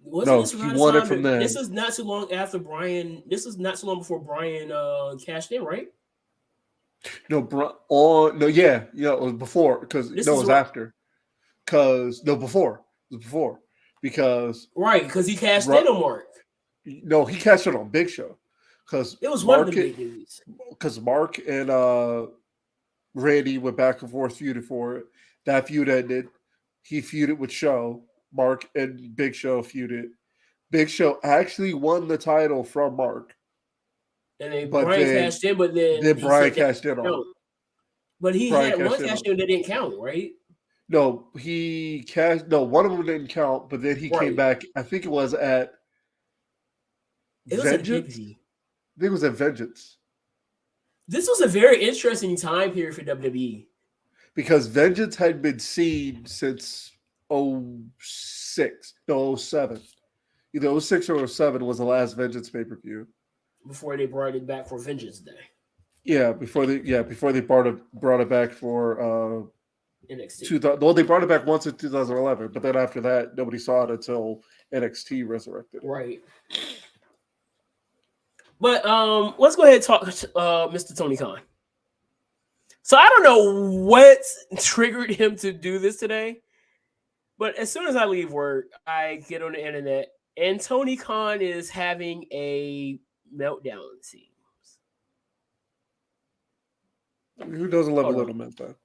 He won it from then. This is not too long after Brian. This is not too long before Brian cashed in, right? No, it was before because it was after. Before. It was before because because he cashed in on Mark. No, he cashed in on Big Show because it was one of the big dudes. Because Mark and Randy went back and forth feuded for it. That feud ended. He feuded with Show. Mark and Big Show feuded. Big Show actually won the title from Mark. And then Brian cashed in, but then Brian cashed in on it. But he had one cash in that didn't count, right? No, he cashed. No, one of them didn't count, but then he came back. I think it was at Vengeance. I think it was at Vengeance. This was a very interesting time period for WWE. Because Vengeance had been seen since 07. Either 06 or 07 was the last Vengeance pay-per-view. Before they brought it back for Vengeance Day. Yeah, before they brought it back for NXT. They brought it back once in 2011, but then after that, nobody saw it until NXT resurrected. Right. But let's go ahead and talk Mr. Tony Khan. So I don't know what triggered him to do this today, but as soon as I leave work, I get on the internet, and Tony Khan is having a meltdown, it seems. Who doesn't love a little meltdown?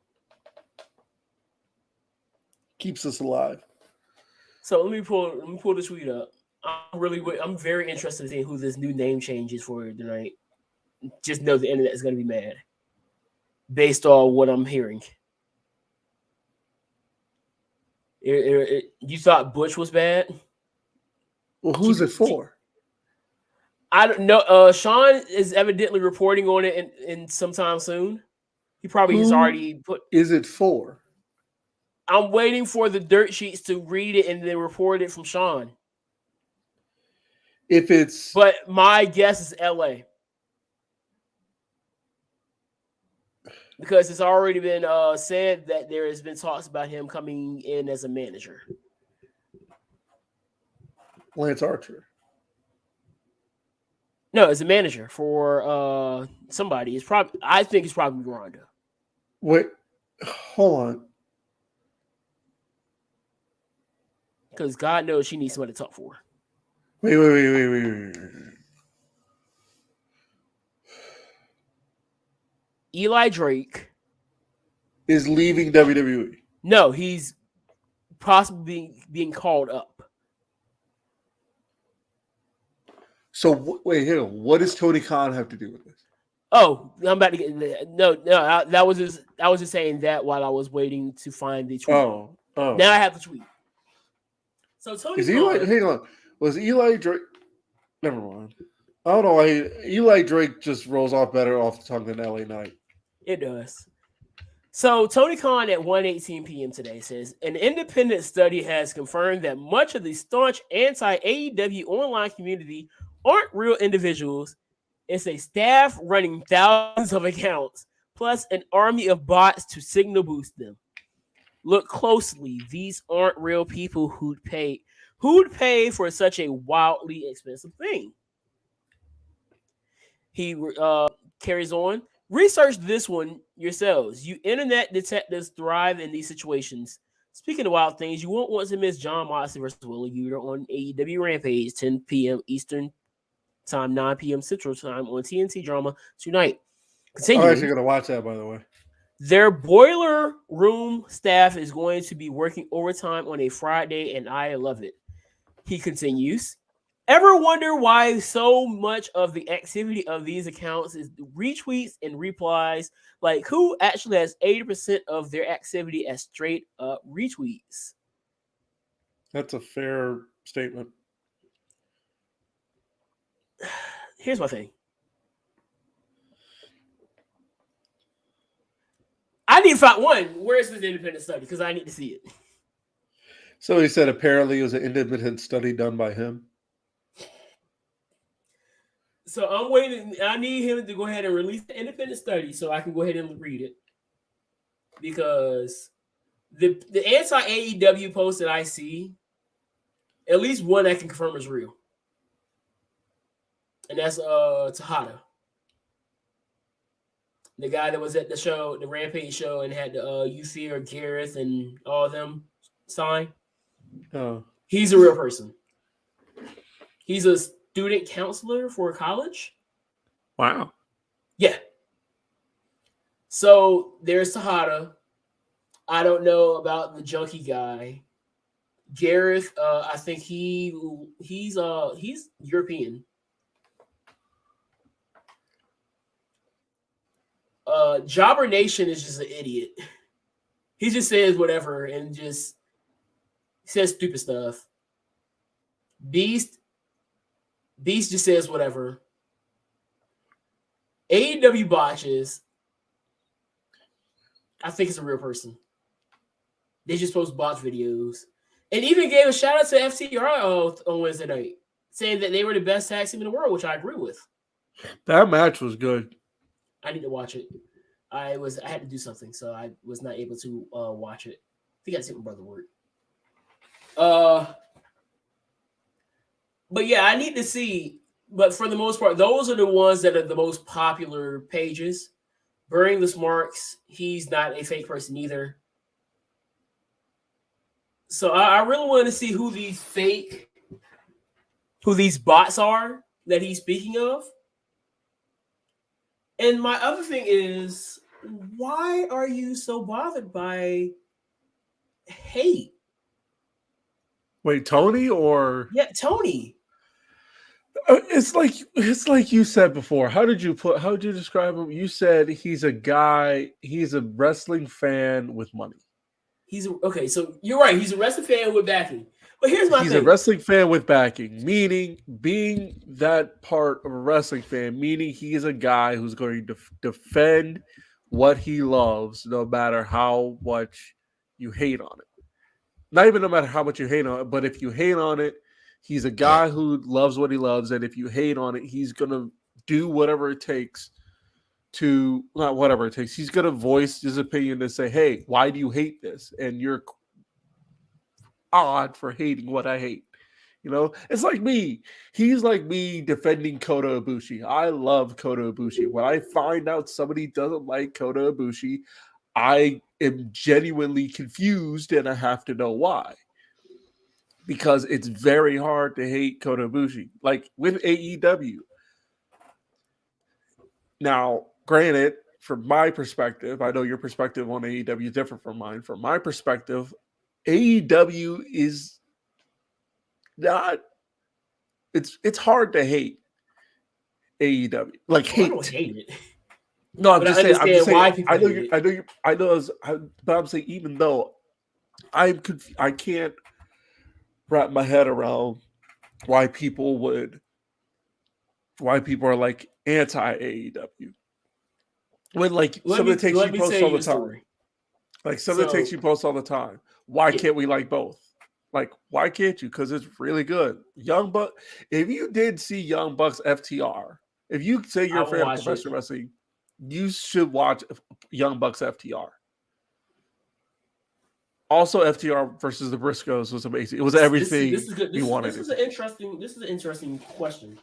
Keeps us alive. So let me pull the tweet up. I'm very interested in seeing who this new name change is for tonight. Just know the internet is going to be mad based on what I'm hearing. You thought Butch was bad? Well, who's it for? I don't know. Sean is evidently reporting on it in sometime soon. He probably has already put. Is it for? I'm waiting for the dirt sheets to read it and then report it from Sean. But my guess is LA. Because it's already been said that there has been talks about him coming in as a manager. Lance Archer. No, as a manager for somebody. I think it's probably Ronda. Wait, hold on. Because God knows she needs somebody to talk for. Wait. Eli Drake is leaving WWE. No, he's possibly being called up. So wait, here. What does Tony Khan have to do with this? Oh, I'm about to get no. That was just I was just saying that while I was waiting to find the tweet. Oh. Now I have the tweet. So Tony Khan. Hang on. Was Eli Drake? Never mind. I don't know why Eli Drake just rolls off better off the tongue than LA Knight. It does. So Tony Khan at 1:18 p.m. today says an independent study has confirmed that much of the staunch anti-AEW online community aren't real individuals. It's a staff running thousands of accounts, plus an army of bots to signal boost them. Look closely. These aren't real people who'd pay for such a wildly expensive thing. He carries on. Research this one yourselves. You internet detectives thrive in these situations. Speaking of wild things, you won't want to miss John Moxley versus Willie Uter on AEW Rampage, 10 p.m. Eastern Time, 9 p.m. Central Time on TNT Drama tonight. Continuing, I'm actually going to watch that, by the way. Their boiler room staff is going to be working overtime on a Friday, and I love it. He continues. Ever wonder why so much of the activity of these accounts is retweets and replies? Like, who actually has 80% of their activity as straight up retweets? That's a fair statement. Here's my thing. I need to find one. Where's this independent study? Because I need to see it. So he said apparently it was an independent study done by him. So I'm waiting. I need him to go ahead and release the independent study so I can go ahead and read it. Because the anti-AEW post that I see, at least one I can confirm is real. And that's Tejada. The guy that was at the show, the Rampage show, and had the UC or Gareth and all of them sign. Oh. He's a real person. He's a student counselor for college. Wow. Yeah. So there's Tejada. I don't know about the junkie guy. Gareth, I think he's European. Jobber Nation is just an idiot. He just says whatever and just says stupid stuff. Beast just says whatever. AEW botches. I think it's a real person. They just post botch videos. And even gave a shout out to FTR on Wednesday night, saying that they were the best tag team in the world, which I agree with. That match was good. I need to watch it. I had to do something, so I was not able to watch it. I think I sent my brother word. But yeah, I need to see. But for the most part, those are the ones that are the most popular pages. Burning the Smarks, he's not a fake person either. So I really want to see who these bots are that he's speaking of. And my other thing is, why are you so bothered by hate? Wait, Tony or Tony? It's like you said before. How did you describe him? You said he's a wrestling fan with money. Okay, so you're right. He's a wrestling fan with backing. But here's my thing. He's a wrestling fan with backing, meaning being that part of a wrestling fan, meaning he is a guy who's going to defend what he loves, no matter how much you hate on it. Not even no matter how much you hate on it, but if you hate on it, he's a guy who loves what he loves, and if you hate on it, he's going to do whatever it takes to, not whatever it takes, he's going to voice his opinion and say, hey, why do you hate this? And you're odd for hating what I hate. You know, it's like me. He's like me defending Kota Ibushi. I love Kota Ibushi. When I find out somebody doesn't like Kota Ibushi, I am genuinely confused and I have to know why. Because it's very hard to hate Kota Ibushi. Like with AEW. Now, granted, from my perspective, I know your perspective on AEW is different from mine. From my perspective, AEW is not. It's hard to hate AEW. Like I hate. don't hate it. No, I'm But just I saying. I'm just understand why saying. people I know hate you. it. I know you. I know. But I'm saying, even though I can't wrap my head around why people are like anti AEW when like some of the takes you post tell all you the a time. story. Like some of the takes you post all the time. Why Yeah. can't we like both? Like, why can't you? Because it's really good. Young Buck. If you did see Young Bucks FTR, if you say you're a fan of professional wrestling, you should watch Young Bucks FTR. Also, FTR versus the Briscoes was amazing. It was everything This is good. you wanted. This is an interesting question,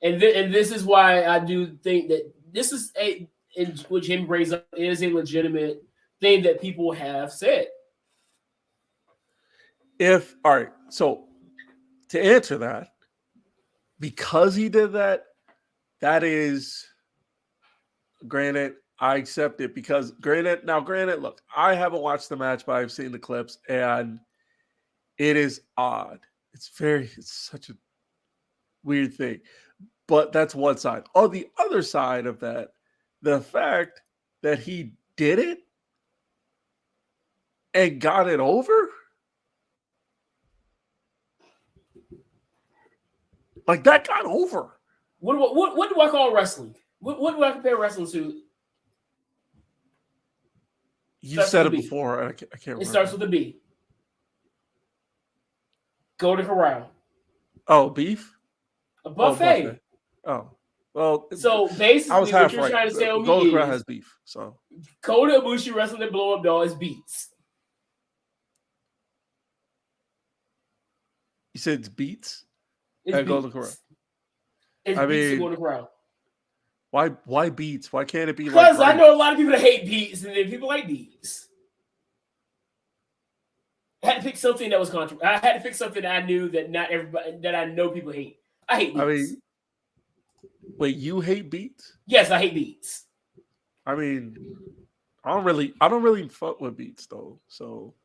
and this is why I do think that this is which him brings up is a legitimate thing that people have said. All right, so to answer that, because he did that, that is granted. I accept it because granted, look, I haven't watched the match, but I've seen the clips and it is odd. It's such a weird thing, but that's one side. On the other side of that, the fact that he did it and got it over, like that got over. What do I call wrestling? What do I compare wrestling to? You said it before. I can't remember. It starts with a B. Golden Corral. Oh, beef? A buffet. Oh, well. So basically, I was what half you're right. trying to tell me Golden Corral is has beef. So Kota Ibushi wrestling the blow up doll is beats. You said it's beats It's at beats. Golden Corral. It's I beats mean, at Golden Corral. Why beats? Why can't it be like? Because I know a lot of people that hate beats, and then people like beats. I had to pick something that was controversial. I had to pick something that I knew that not everybody that I know people hate. I hate beats. I mean, wait, you hate beats? Yes, I hate beats. I mean, I don't really fuck with beats though. So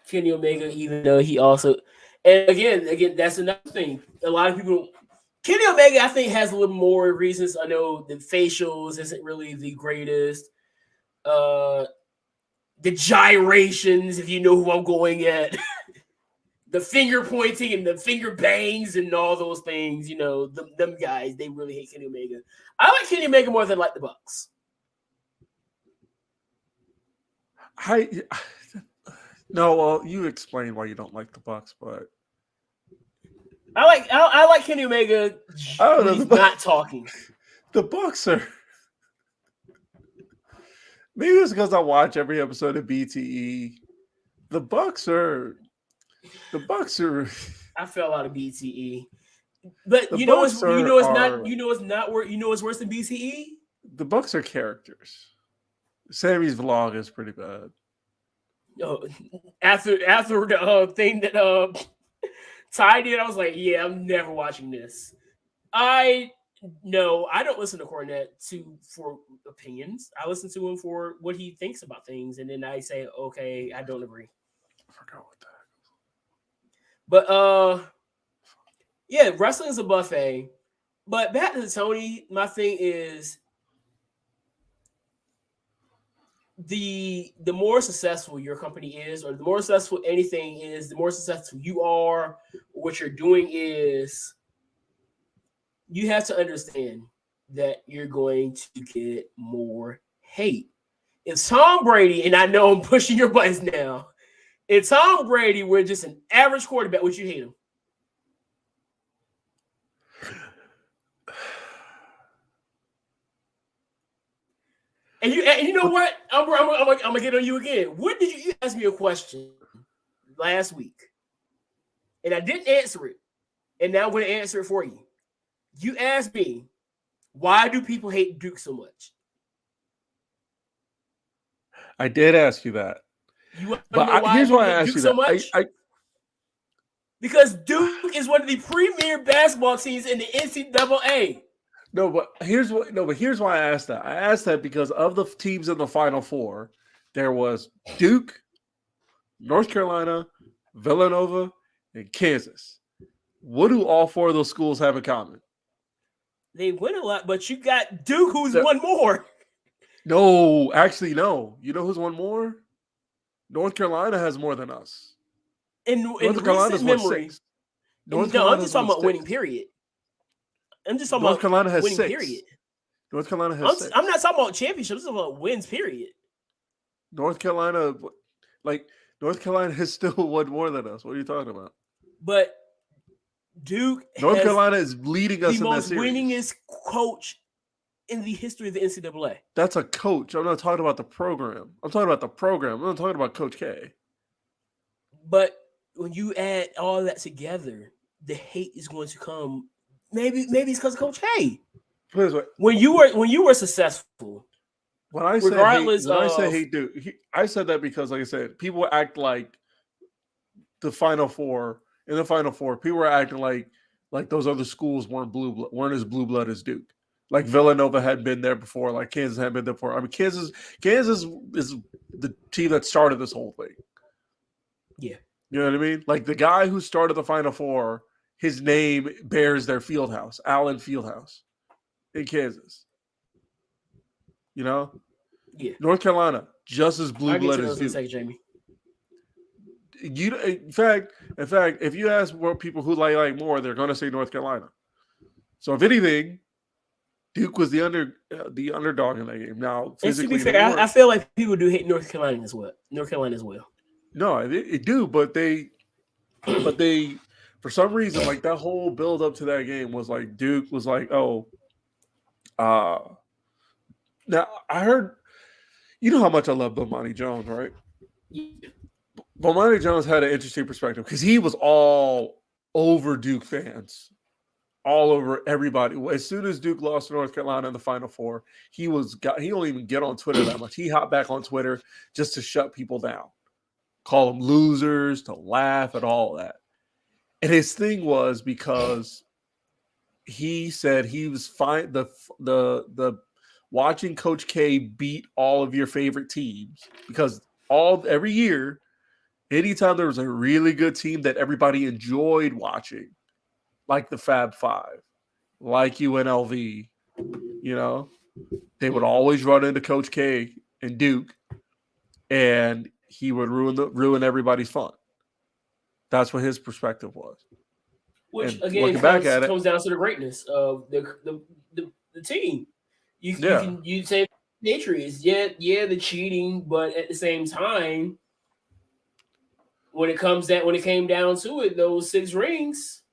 Kenny Omega, even though he also, and again, that's another thing. A lot of people, Kenny Omega, I think, has a little more reasons. I know the facials isn't really the greatest. The gyrations, if you know who I'm going at, the finger pointing and the finger bangs and all those things. You know, them guys, they really hate Kenny Omega. I like Kenny Omega more than like the Bucks. No, well, you explain why you don't like the Bucks, but I like Kenny Omega when he's not talking. The Bucks are maybe it's because I watch every episode of BTE. The Bucks are. I fell out of BTE, but you know it's not worse than BTE. The Bucks are characters. Sammy's vlog is pretty bad. No, after the thing that Ty did, I was like, yeah, I'm never watching this. I don't listen to Cornette for opinions. I listen to him for what he thinks about things, and then I say, okay, I don't agree. I forgot what that. But yeah, wrestling is a buffet. But back to Tony, my thing is the more successful your company is, or the more successful anything is, the more successful you are, what you're doing is, you have to understand that you're going to get more hate. If Tom Brady, and I know I'm pushing your buttons now, if Tom Brady were just an average quarterback, would you hate him? And you know what? I'm gonna get on you again. What did you asked me a question last week, and I didn't answer it, and now I'm going to answer it for you. You asked me, why do people hate Duke so much? I did ask you that. Here's why I asked Duke you so that. much. Because Duke is one of the premier basketball teams in the NCAA. But here's why I asked that. I asked that because of the teams in the Final Four, there was Duke, North Carolina, Villanova, and Kansas. What do all four of those schools have in common? They win a lot, but you got Duke, who's won more. No, actually, no. You know who's won more? North Carolina has more than us. In recent memory. No, I'm just talking about winning, period. I'm just talking North Carolina has winning, 6. period. North Carolina has 6. I'm not talking about championships. I'm talking about wins, period. North Carolina has still won more than us. What are you talking about? But Duke, North Carolina is leading us the in that most series. winningest coach in the history of the NCAA. That's a coach. I'm not talking about the program. I'm talking about the program. I'm not talking about Coach K. But when you add all that together, the hate is going to come. Maybe it's because of Coach K. When you were successful, when I say hate, dude, I said that because, like I said, people act like the Final Four. In the Final Four, people were acting like those other schools weren't as blue blood as Duke. Like Villanova had been there before, like Kansas had been there before. I mean, Kansas is the team that started this whole thing. Yeah. You know what I mean? Like the guy who started the Final Four, his name bears their fieldhouse, Allen Fieldhouse in Kansas. You know? Yeah. North Carolina, just as blue blood as Duke. Say, Jamie. In fact, if you ask what people who like more, they're going to say North Carolina. So if anything, Duke was the underdog in that game. Now, physically, to be fair, I feel like people do hate North Carolina as well. No, it do, but they, for some reason, like that whole build up to that game was like Duke was like, oh, now I heard, you know how much I love Bomani Jones, right? Yeah. Bomani Jones had an interesting perspective because he was all over Duke fans, all over everybody. As soon as Duke lost to North Carolina in the Final Four, he don't even get on Twitter that much. He hopped back on Twitter just to shut people down, call them losers, to laugh at all that. And his thing was because he said he was fine. The watching Coach K beat all of your favorite teams because every year, anytime there was a really good team that everybody enjoyed watching, like the Fab Five, like UNLV, you know, they would always run into Coach K and Duke, and he would ruin everybody's fun. That's what his perspective was. Which and again comes down to the greatness of the team. You say Patriots, yeah, the cheating, but at the same time, when it came down to it, those 6 rings,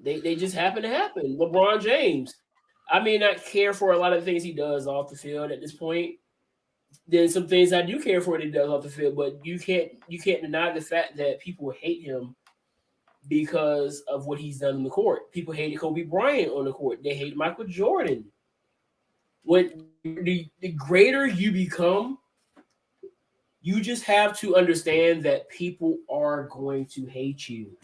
they just happen to happen. LeBron James, I may not care for a lot of the things he does off the field at this point. There's some things I do care for that he does off the field, but you can't deny the fact that people hate him because of what he's done in the court. People hated Kobe Bryant on the court. They hate Michael Jordan. When the greater you become, you just have to understand that people are going to hate you.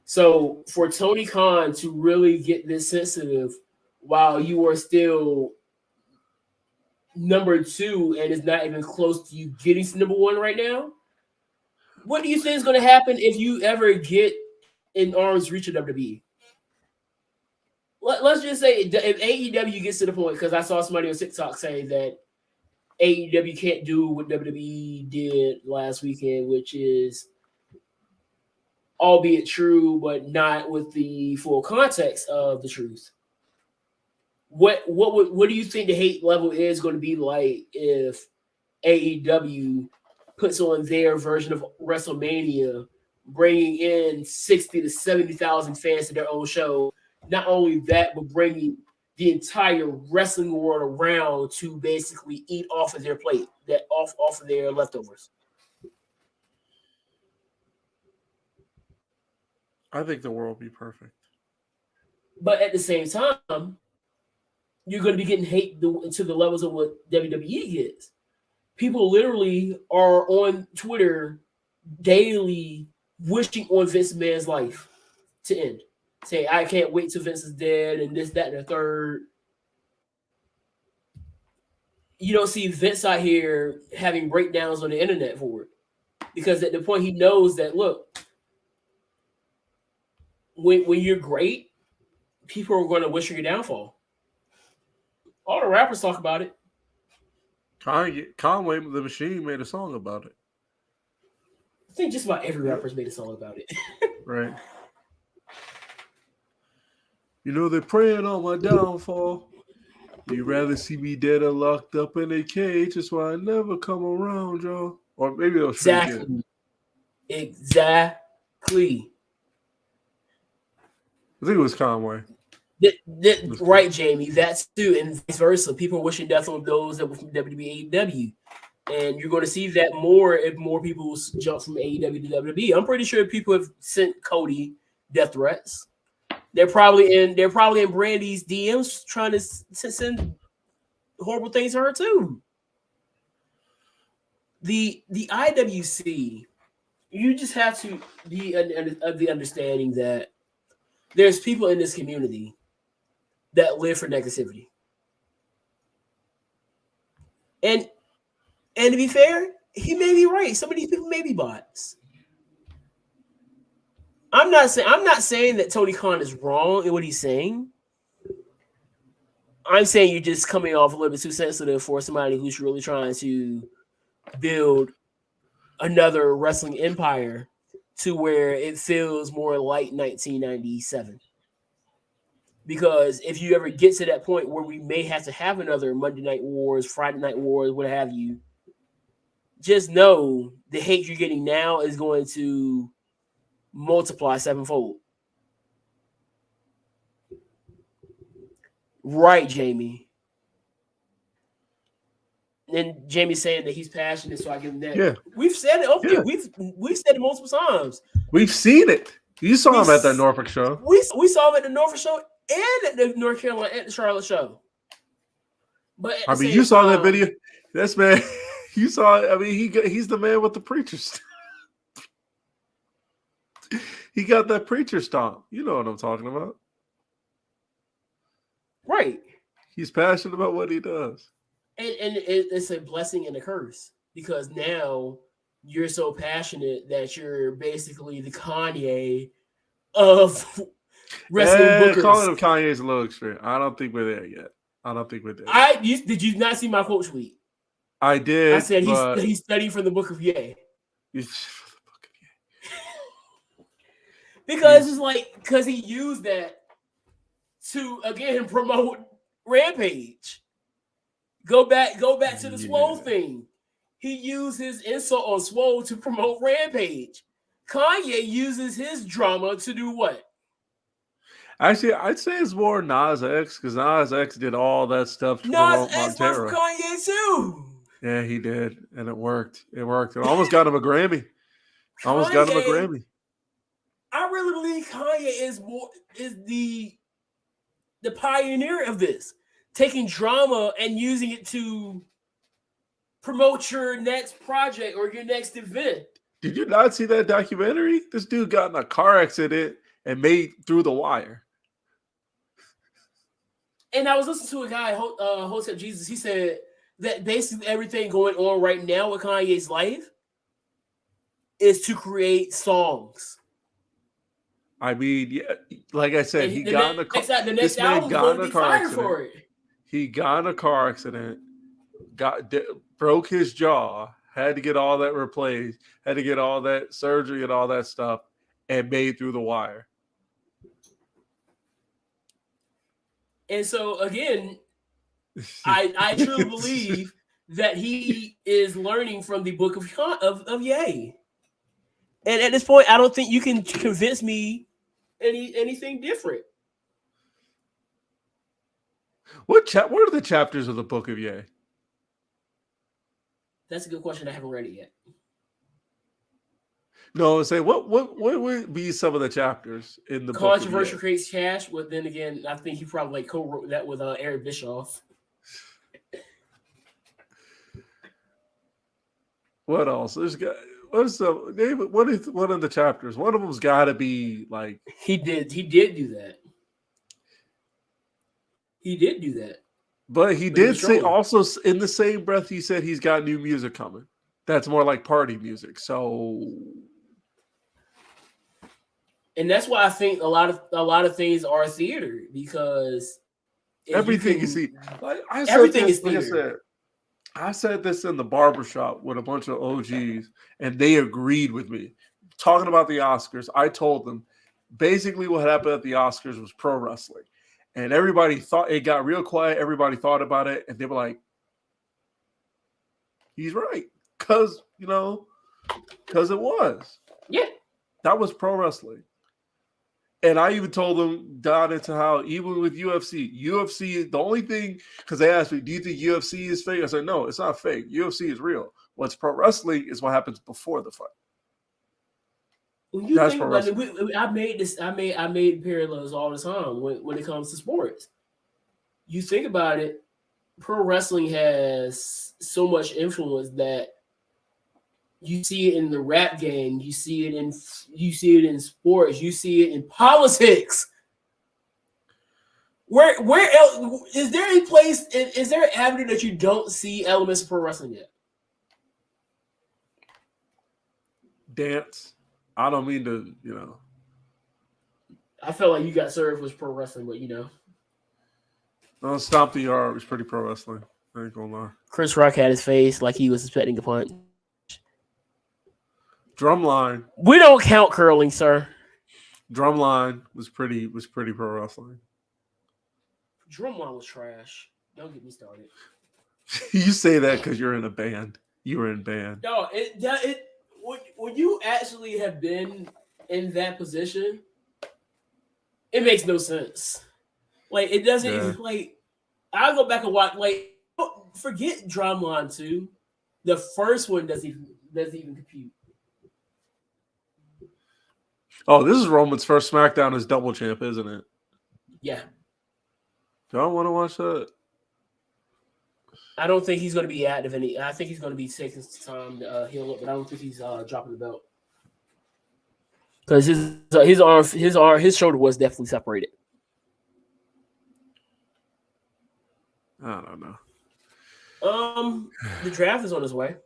So for Tony Khan to really get this sensitive while you are still number 2 and is not even close to you getting to number 1 right now, what do you think is going to happen if you ever get in arm's reach of WWE? Let's just say if AEW gets to the point, because I saw somebody on TikTok say that AEW can't do what WWE did last weekend, which is, albeit true, but not with the full context of the truth. What do you think the hate level is going to be like if AEW puts on their version of WrestleMania, bringing in 60 to 70,000 fans to their own show? Not only that, but bringing the entire wrestling world around to basically eat off of their plate, off of their leftovers. I think the world will be perfect. But at the same time, you're going to be getting hate to the levels of what WWE gets. People literally are on Twitter daily wishing on Vince McMahon's life to end. saying, I can't wait till Vince is dead and this, that, and the third. You don't see Vince out here having breakdowns on the internet for it. Because at the point he knows that, look, when you're great, people are going to wish you your downfall. All the rappers talk about it. Conway the Machine made a song about it. I think just about every rapper's made a song about it. Right. You know, they're praying on my downfall. You'd rather see me dead or locked up in a cage. That's why I never come around, y'all. Or maybe it'll Exactly. Exactly. I think it was Conway. Right, Jamie. That's too, and vice versa. People wishing death on those that were from WWE, AEW. And you're going to see that more if more people jump from AEW to WWE. I'm pretty sure people have sent Cody death threats. They're probably in Brandy's DMs trying to send horrible things to her too. The IWC, you just have to be of the understanding that there's people in this community that live for negativity. And to be fair, he may be right. Some of these people may be bots. I'm not saying that Tony Khan is wrong in what he's saying. I'm saying you're just coming off a little bit too sensitive for somebody who's really trying to build another wrestling empire to where it feels more like 1997. Because if you ever get to that point where we may have to have another Monday Night Wars, Friday Night Wars, what have you, just know the hate you're getting now is going to multiply sevenfold. Right, Jamie. And Jamie's saying that he's passionate, so I give him that. Yeah. We've said it. Okay, Yeah. We've said it multiple times. We've seen it. You saw him at that Norfolk show. We saw him at the Norfolk show and at the North Carolina at the Charlotte show. But I mean, you saw that video. That's man. You saw. I mean, he's the man with the preacher stomp. He got that preacher stomp. You know what I'm talking about, right? He's passionate about what he does, and it's a blessing and a curse because now you're so passionate that you're basically the Kanye of wrestling bookers. Calling him Kanye is a little extreme. I don't think we're there yet. Did you not see my quote tweet? I did. I said he's studying from the Book of Ye. Because it's like because he used that to again promote Rampage. Go back to the Swole thing. He used his insult on Swole to promote Rampage. Kanye uses his drama to do what? Actually, I'd say it's more Nas X because Nas X did all that stuff to Nas promote X Montero. for Kanye too. Yeah, he did, and it worked. It almost got him a Grammy. I really believe Kanye is the pioneer of this, taking drama and using it to promote your next project or your next event. Did you not see that documentary? This dude got in a car accident and made through the wire. And I was listening to a guy, Hotep Jesus. He said that basically everything going on right now with Kanye's life is to create songs. I mean, yeah, like I said, he got in a car. The next album got in a car accident. He got in a car accident, broke his jaw, had to get all that replaced, had to get all that surgery and all that stuff, and made through the wire. And so again, I truly believe that he is learning from the Book of Ye. And at this point, I don't think you can convince me anything different. What are the chapters of the Book of Ye? That's a good question. I haven't read it yet. No, say what would be some of the chapters in the Controversial creates cash. But then again, I think he probably co-wrote that with Eric Bischoff. What else? What's the David? What is one of the chapters? One of them's got to be like He did do that. He did do that. But he But did was say trolling. also in the same breath he said he's got new music coming. That's more like party music. So And that's why I think a lot of things are theater, because if everything you can- see, like I said everything this, is like I theater. said this in the barbershop with a bunch of OGs, and they agreed with me. Talking about the Oscars, I told them basically what happened at the Oscars was pro wrestling. And everybody thought it got real quiet. Everybody thought about it, and they were like, he's right. Because it was. Yeah. That was pro wrestling. And I even told them down into how even with UFC, the only thing, because they asked me, do you think UFC is fake? I said, no, it's not fake. UFC is real. What's pro wrestling is what happens before the fight. When you That's think pro about it, I made parallels all the time when it comes to sports. You think about it, pro wrestling has so much influence that you see it in the rap game, you see it in sports, you see it in politics. Where else is there any place? Is there an avenue that you don't see elements of pro wrestling yet? Dance. I don't mean to, I felt like you got served with pro wrestling, but No, Stomp the Yard was pretty pro wrestling. I ain't gonna lie. Chris Rock had his face like he was expecting a punch. Drumline. We don't count curling, sir. Drumline was pretty pro wrestling. Drumline was trash. Don't get me started. You say that because you're in a band. You were in band. No, when you actually have been in that position, it makes no sense. Like it doesn't. Yeah. Like I'll go back and watch. Like forget Drumline 2. The first one doesn't even compute. Oh, this is Roman's first SmackDown as double champ, isn't it? Yeah. Do I want to watch that? I don't think he's going to be active I think he's going to be taking some time to heal up, but I don't think he's dropping the belt because his shoulder was definitely separated. I don't know. The draft is on its way.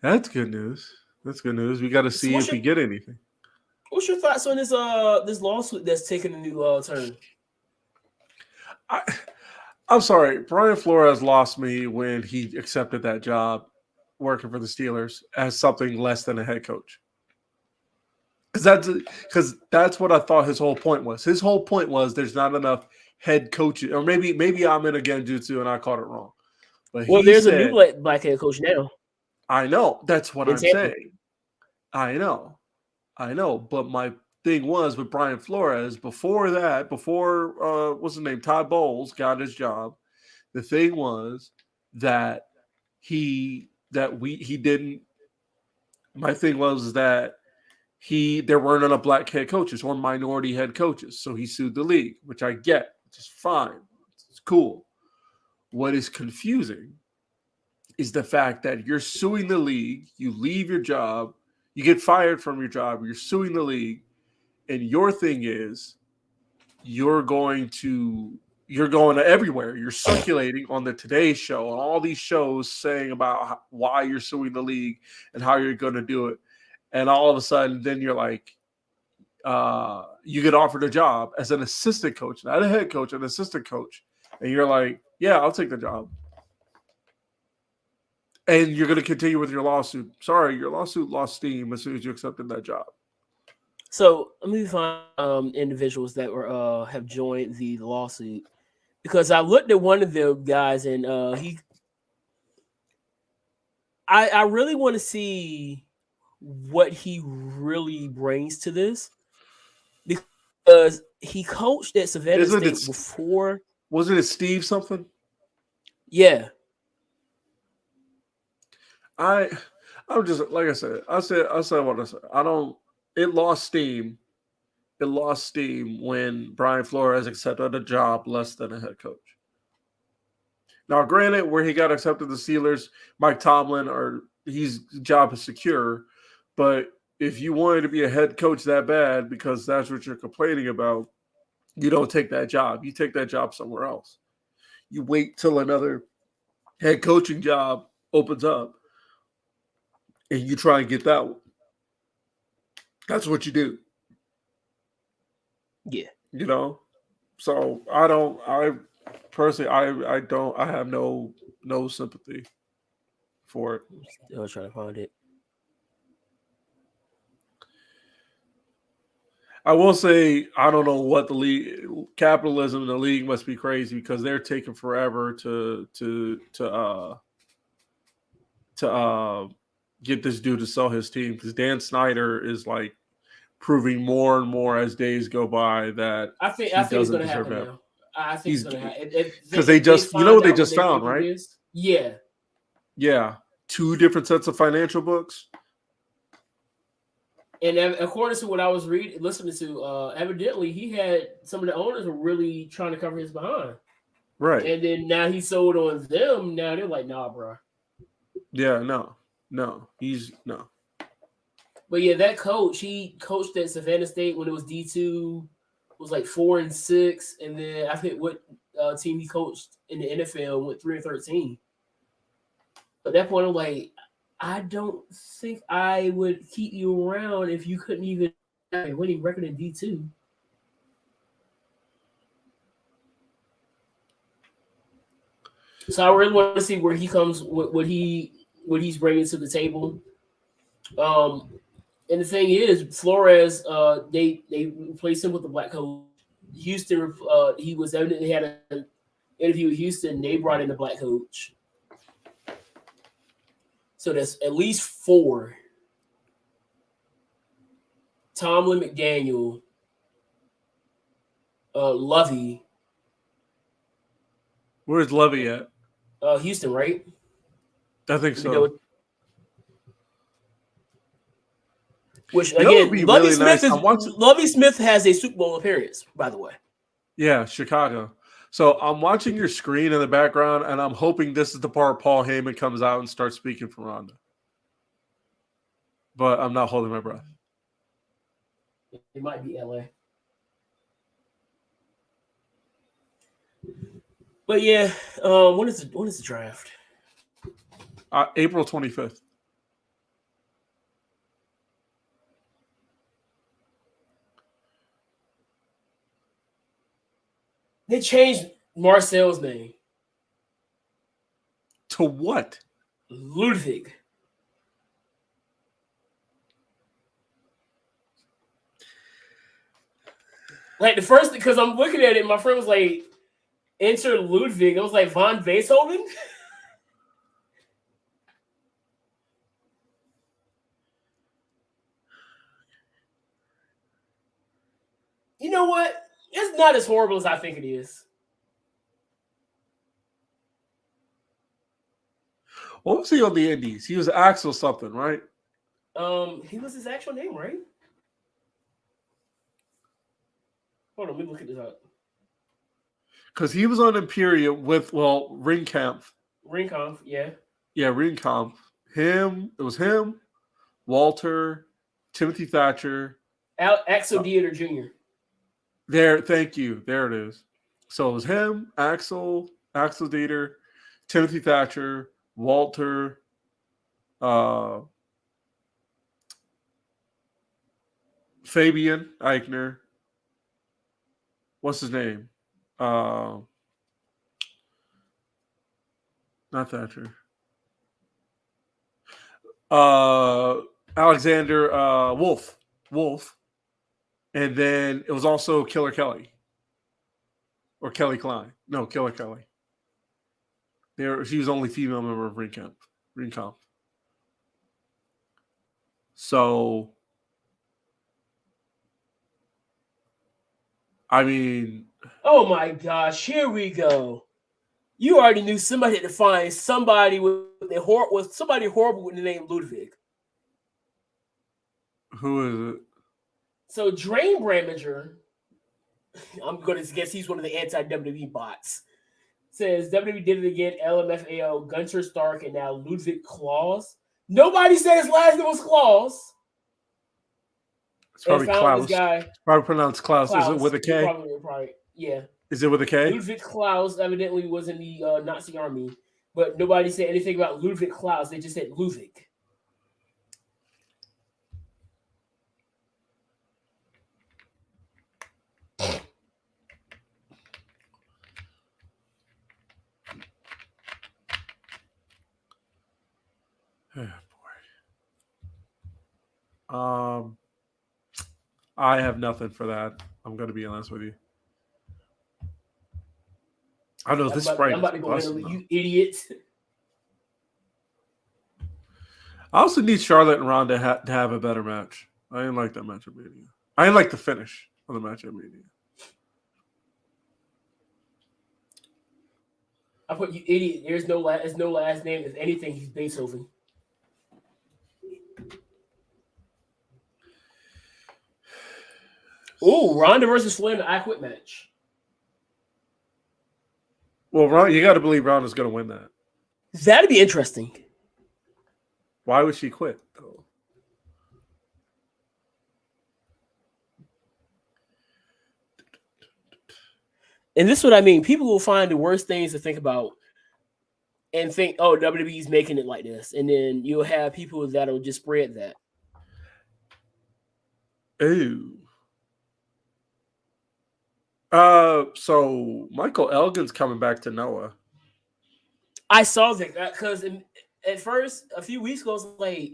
That's good news. We got to see if we get anything. What's your thoughts on this lawsuit that's taking a new turn? I'm sorry. Brian Flores lost me when he accepted that job working for the Steelers as something less than a head coach. Because that's what I thought his whole point was. His whole point was there's not enough head coaches. Or maybe I'm in a genjutsu and I caught it wrong. But there's a new black head coach now. I know. That's what I'm saying. I know. But my thing was with Brian Flores, before what's his name? Todd Bowles got his job. The thing was that he didn't. My thing was that there weren't enough black head coaches or minority head coaches, so he sued the league, which I get, which is fine. It's cool. What is confusing is the fact that you're suing the league, you leave your job, you get fired from your job, you're suing the league, and your thing is you're going to everywhere. You're circulating on the Today Show and all these shows saying about why you're suing the league and how you're going to do it. And all of a sudden, then you're like, you get offered a job as an assistant coach, not a head coach, an assistant coach. And you're like, yeah, I'll take the job. And you're going to continue with your lawsuit. Sorry, your lawsuit lost steam as soon as you accepted that job. So let me find individuals that were have joined the lawsuit, because I looked at one of the guys and I really want to see what he really brings to this, because he coached at Savannah State before. Wasn't it Steve something? Yeah. I'm just like I said what I said. It lost steam. It lost steam when Brian Flores accepted a job less than a head coach. Now, granted, where he got accepted the Steelers, Mike Tomlin or his job is secure. But if you wanted to be a head coach that bad because that's what you're complaining about, you don't take that job. You take that job somewhere else. You wait till another head coaching job opens up and you try and get that one. That's what you do. Yeah. You know? So I have no sympathy for it. Still trying to find it. I will say I don't know what the league capitalism in the league must be crazy because they're taking forever to get this dude to sell his team because Dan Snyder is like proving more and more as days go by that I think it's going to happen now. I think it's going to happen because they just what they just found, right? Yeah. 2 different sets of financial books. And according to what I was listening to, evidently he had some of the owners were really trying to cover his behind. Right. And then now he sold on them. Now they're like, nah, bro. Yeah, no. He's no. But yeah, that coach, he coached at Savannah State when it was D2, was like 4-6. And then I think what team he coached in the NFL went 3-13. At that point, I'm like, I don't think I would keep you around if you couldn't even have a winning record in D2. So I really want to see where he comes, what he's bringing to the table. And the thing is, Flores, they replaced him with the black coach. Houston, he was evidently had an interview with Houston. They brought in the black coach. So that's at least 4. Tomlin, McDaniel, Lovey. Where's Lovey at? Houston, right? I think so. Which again, Lovey Smith has a Super Bowl appearance, by the way. Yeah, Chicago. So I'm watching your screen in the background, and I'm hoping this is the part Paul Heyman comes out and starts speaking for Ronda. But I'm not holding my breath. It might be LA. But yeah, when is the draft? April 25th. They changed Marcel's name. To what? Ludwig. Like the first, because I'm looking at it, my friend was like, enter Ludwig. I was like, Von Beethoven? You know what? It's not as horrible as I think it is. What was he on the Indies? He was Axel something, right? He was his actual name, right? Hold on, let me look at this up. Because he was on Imperium with, Ringkampf. Ringkampf, yeah. Yeah, Ringkampf. It was him, Walter, Timothy Thatcher. Axel Dieter Jr. There, thank you. There it is. So it was him, Axel Dieter, Timothy Thatcher, Walter, Fabian Eichner. What's his name? Not Thatcher. Alexander Wolf. And then it was also Killer Kelly. Or Kelly Klein. No, Killer Kelly. She was the only female member of Ringkampf. So, I mean... Oh my gosh, here we go. You already knew somebody had to find somebody somebody horrible with the name Ludwig. Who is it? So Drain Bramager, I'm going to guess he's one of the anti-WWE bots, says WWE did it again, LMFAO, Gunter Stark, and now Ludwig Claus. Nobody said his last name was Claus. It's probably Klaus. Guy, probably pronounced Klaus. Is it with a K? Probably, yeah. Is it with a K? Ludwig Klaus evidently was in the Nazi army, but nobody said anything about Ludwig Klaus. They just said Ludwig. Oh, boy. I have nothing for that. I'm going to be honest with you. I know this Sprite. I'm about to go in, you idiot. I also need Charlotte and Ronda to have a better match. I didn't like that match at Mania. I didn't like the finish of the match at Mania. I put you idiot. There's no last name. If anything, he's Beethoven. Ooh, Ronda versus Flair, I Quit match. Well, you got to believe Ronda's going to win that. That'd be interesting. Why would she quit, though? And this is what I mean. People will find the worst things to think about and think, oh, WWE's making it like this. And then you'll have people that'll just spread that. Ooh. So Michael Elgin's coming back to Noah. I saw that because at first, a few weeks ago, I was like,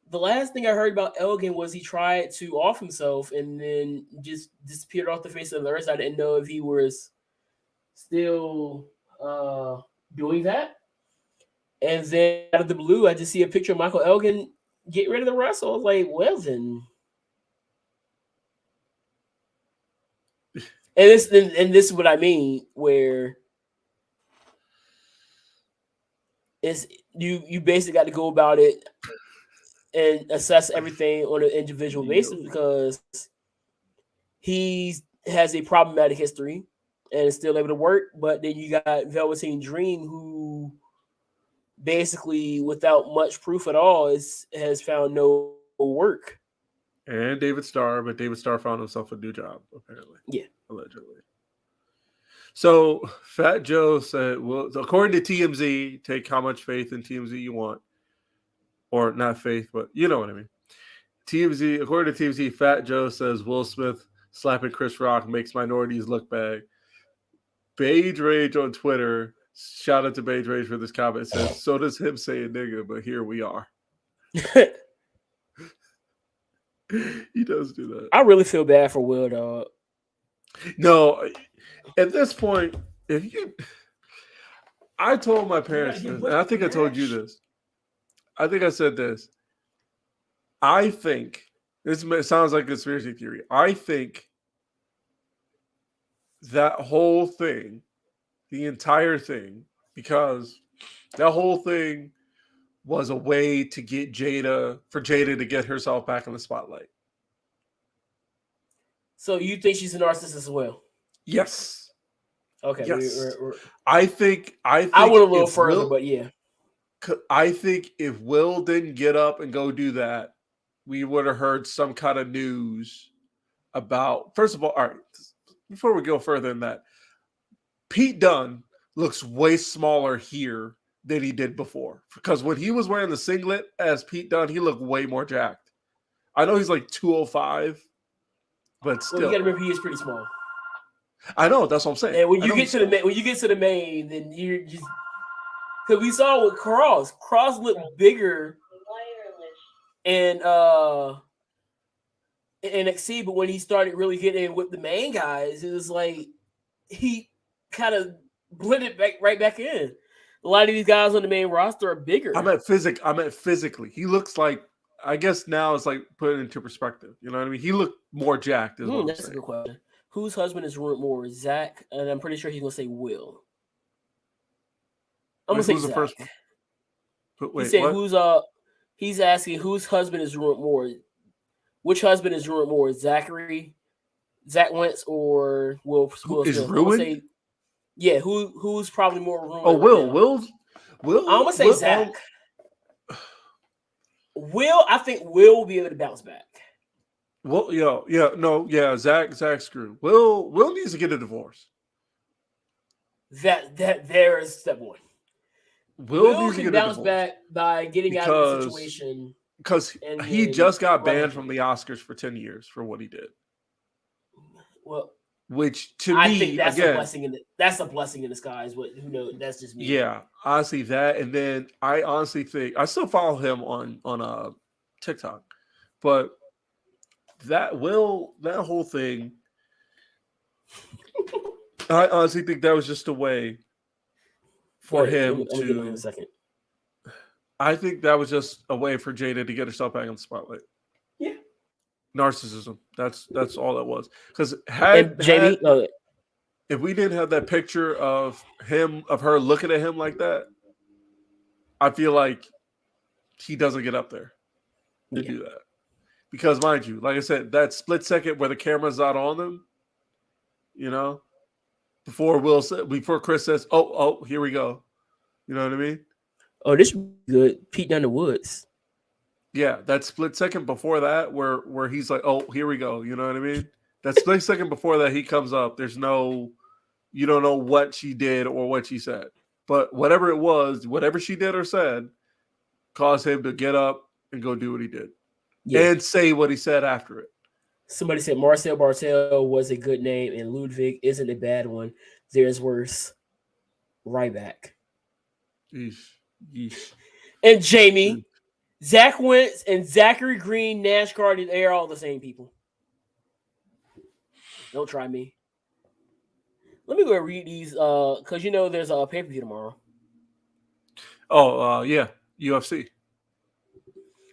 the last thing I heard about Elgin was he tried to off himself and then just disappeared off the face of the earth. I didn't know if he was still doing that. And then out of the blue, I just see a picture of Michael Elgin get ready to wrestle. I was like, well then. And this is what I mean, where it's you basically got to go about it and assess everything on an individual basis because he has a problematic history and is still able to work. But then you got Velveteen Dream, who basically, without much proof at all, has found no work. And David Starr, but David Starr found himself a new job, apparently. Yeah. Allegedly. So Fat Joe said, well, according to TMZ, take how much faith in TMZ you want. Or not faith, but you know what I mean. TMZ, according to TMZ, Fat Joe says Will Smith slapping Chris Rock makes minorities look bad. Beige Rage on Twitter, shout out to Beige Rage for this comment, says, so does him saying nigga, but here we are. He does do that. I really feel bad for Will, dog. No, at this point, I told my parents this, and I think I told you this. I think I said this. I think, this sounds like a conspiracy theory. I think that whole thing, the entire thing, because that whole thing was a way to get Jada to get herself back in the spotlight. So you think she's a narcissist as well? Yes. Okay. Yes. We're... I think I went a little further, Will, but yeah. I think if Will didn't get up and go do that, we would have heard some kind of news about. First of all right. Before we go further than that, Pete Dunne looks way smaller here than he did before. Because when he was wearing the singlet as Pete Dunne, he looked way more jacked. I know he's like 205, but still. Well, you got to remember he is pretty small. I know, that's what I'm saying. And when you get to the main, then you're just because we saw with Cross. Cross looked bigger in NXT, but when he started really getting in with the main guys, it was like he kind of blended right back in. A lot of these guys on the main roster are bigger. I meant physically. He looks like, I guess now it's like put it into perspective. You know what I mean? He looked more jacked. That's a good question. Whose husband is rumored more? Zach? And I'm pretty sure he's going to say Will. I'm going to say Zach. The first one? Wait, he said what? He's asking whose husband is rumored more. Which husband is rumored more? Zach Wentz or Will is Smith? ruined? Yeah, who's probably more rumored? Oh, Will. I'm going to say Zach. I think Will will be able to bounce back. Well, Zach screwed. Will needs to get a divorce. That there is step one. Will can bounce back by getting out of the situation. Because he just got banned from the Oscars for 10 years for what he did. Well, which to I me, think that's again, that's a blessing in disguise. Who knows? That's just me. Yeah, honestly, that, and then I honestly think I still follow him on TikTok, but that whole thing, I honestly think that was just a way for him to. Give him a second. I think that was just a way for Jada to get herself back in the spotlight. Yeah. Narcissism. That's all it was. Because if we didn't have that picture of her looking at him like that, I feel like he doesn't get up there to do that. Because mind you, like I said, that split second where the camera's not on them, before Chris says, "Oh, here we go," you know what I mean? Oh, this is good. Pete Down the Woods. Yeah, that split second before that, where he's like, "Oh, here we go," you know what I mean? That split second before that, he comes up. You don't know what she did or what she said, but whatever it was, whatever she did or said, caused him to get up and go do what he did, and say what he said after it. Somebody said Marcel Bartel was a good name, and Ludwig isn't a bad one. There's worse. Ryback. Yeesh. And Jamie, Zach Wentz and Zachary Green, Nash Carter, they are all the same people. Don't try me. Let me go read these because there's a pay-per-view tomorrow. Oh, yeah, UFC.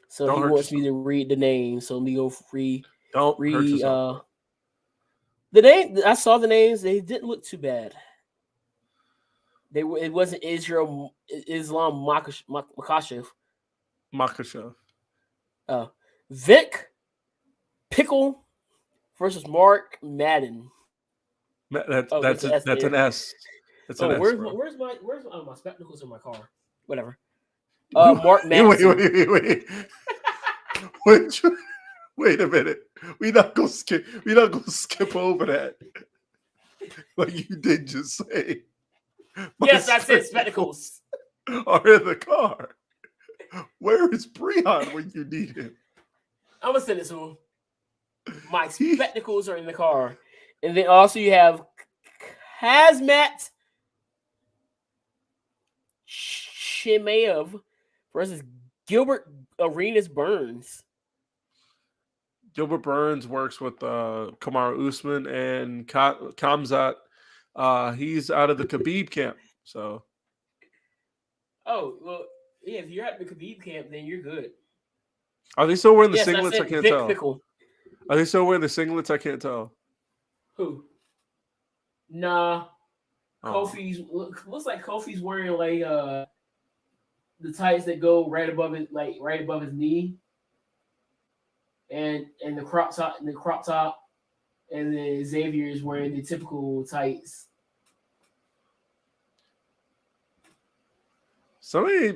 So he wants me to read the name. So let me go read. Don't hurt yourself. The name. I saw the names. They didn't look too bad. It wasn't Islam Makhachev. Vic Pickle versus Mark Madden. That's an S. That's an S. Where's my spectacles in my car? Whatever. Mark Madden. Wait a minute. We're not gonna skip over that. Like you did just say. Yes, I said spectacles. Are in the car. Where is Breon when you need him? I'm gonna send it to him. My spectacles are in the car. And then also you have Hazmat Chimaev versus Gilbert Arenas Burns. Gilbert Burns works with Kamaru Usman and Khamzat. He's out of the Khabib camp. So. Oh, well, yeah, if you're at the Khabib camp, then you're good. Are they still wearing the singlets? I can't tell. Pickle. Are they still wearing the singlets? I can't tell. Who? Nah. Kofi's looks like Kofi's wearing like the tights that go right above his knee. And the crop top, and then Xavier is wearing the typical tights. Somebody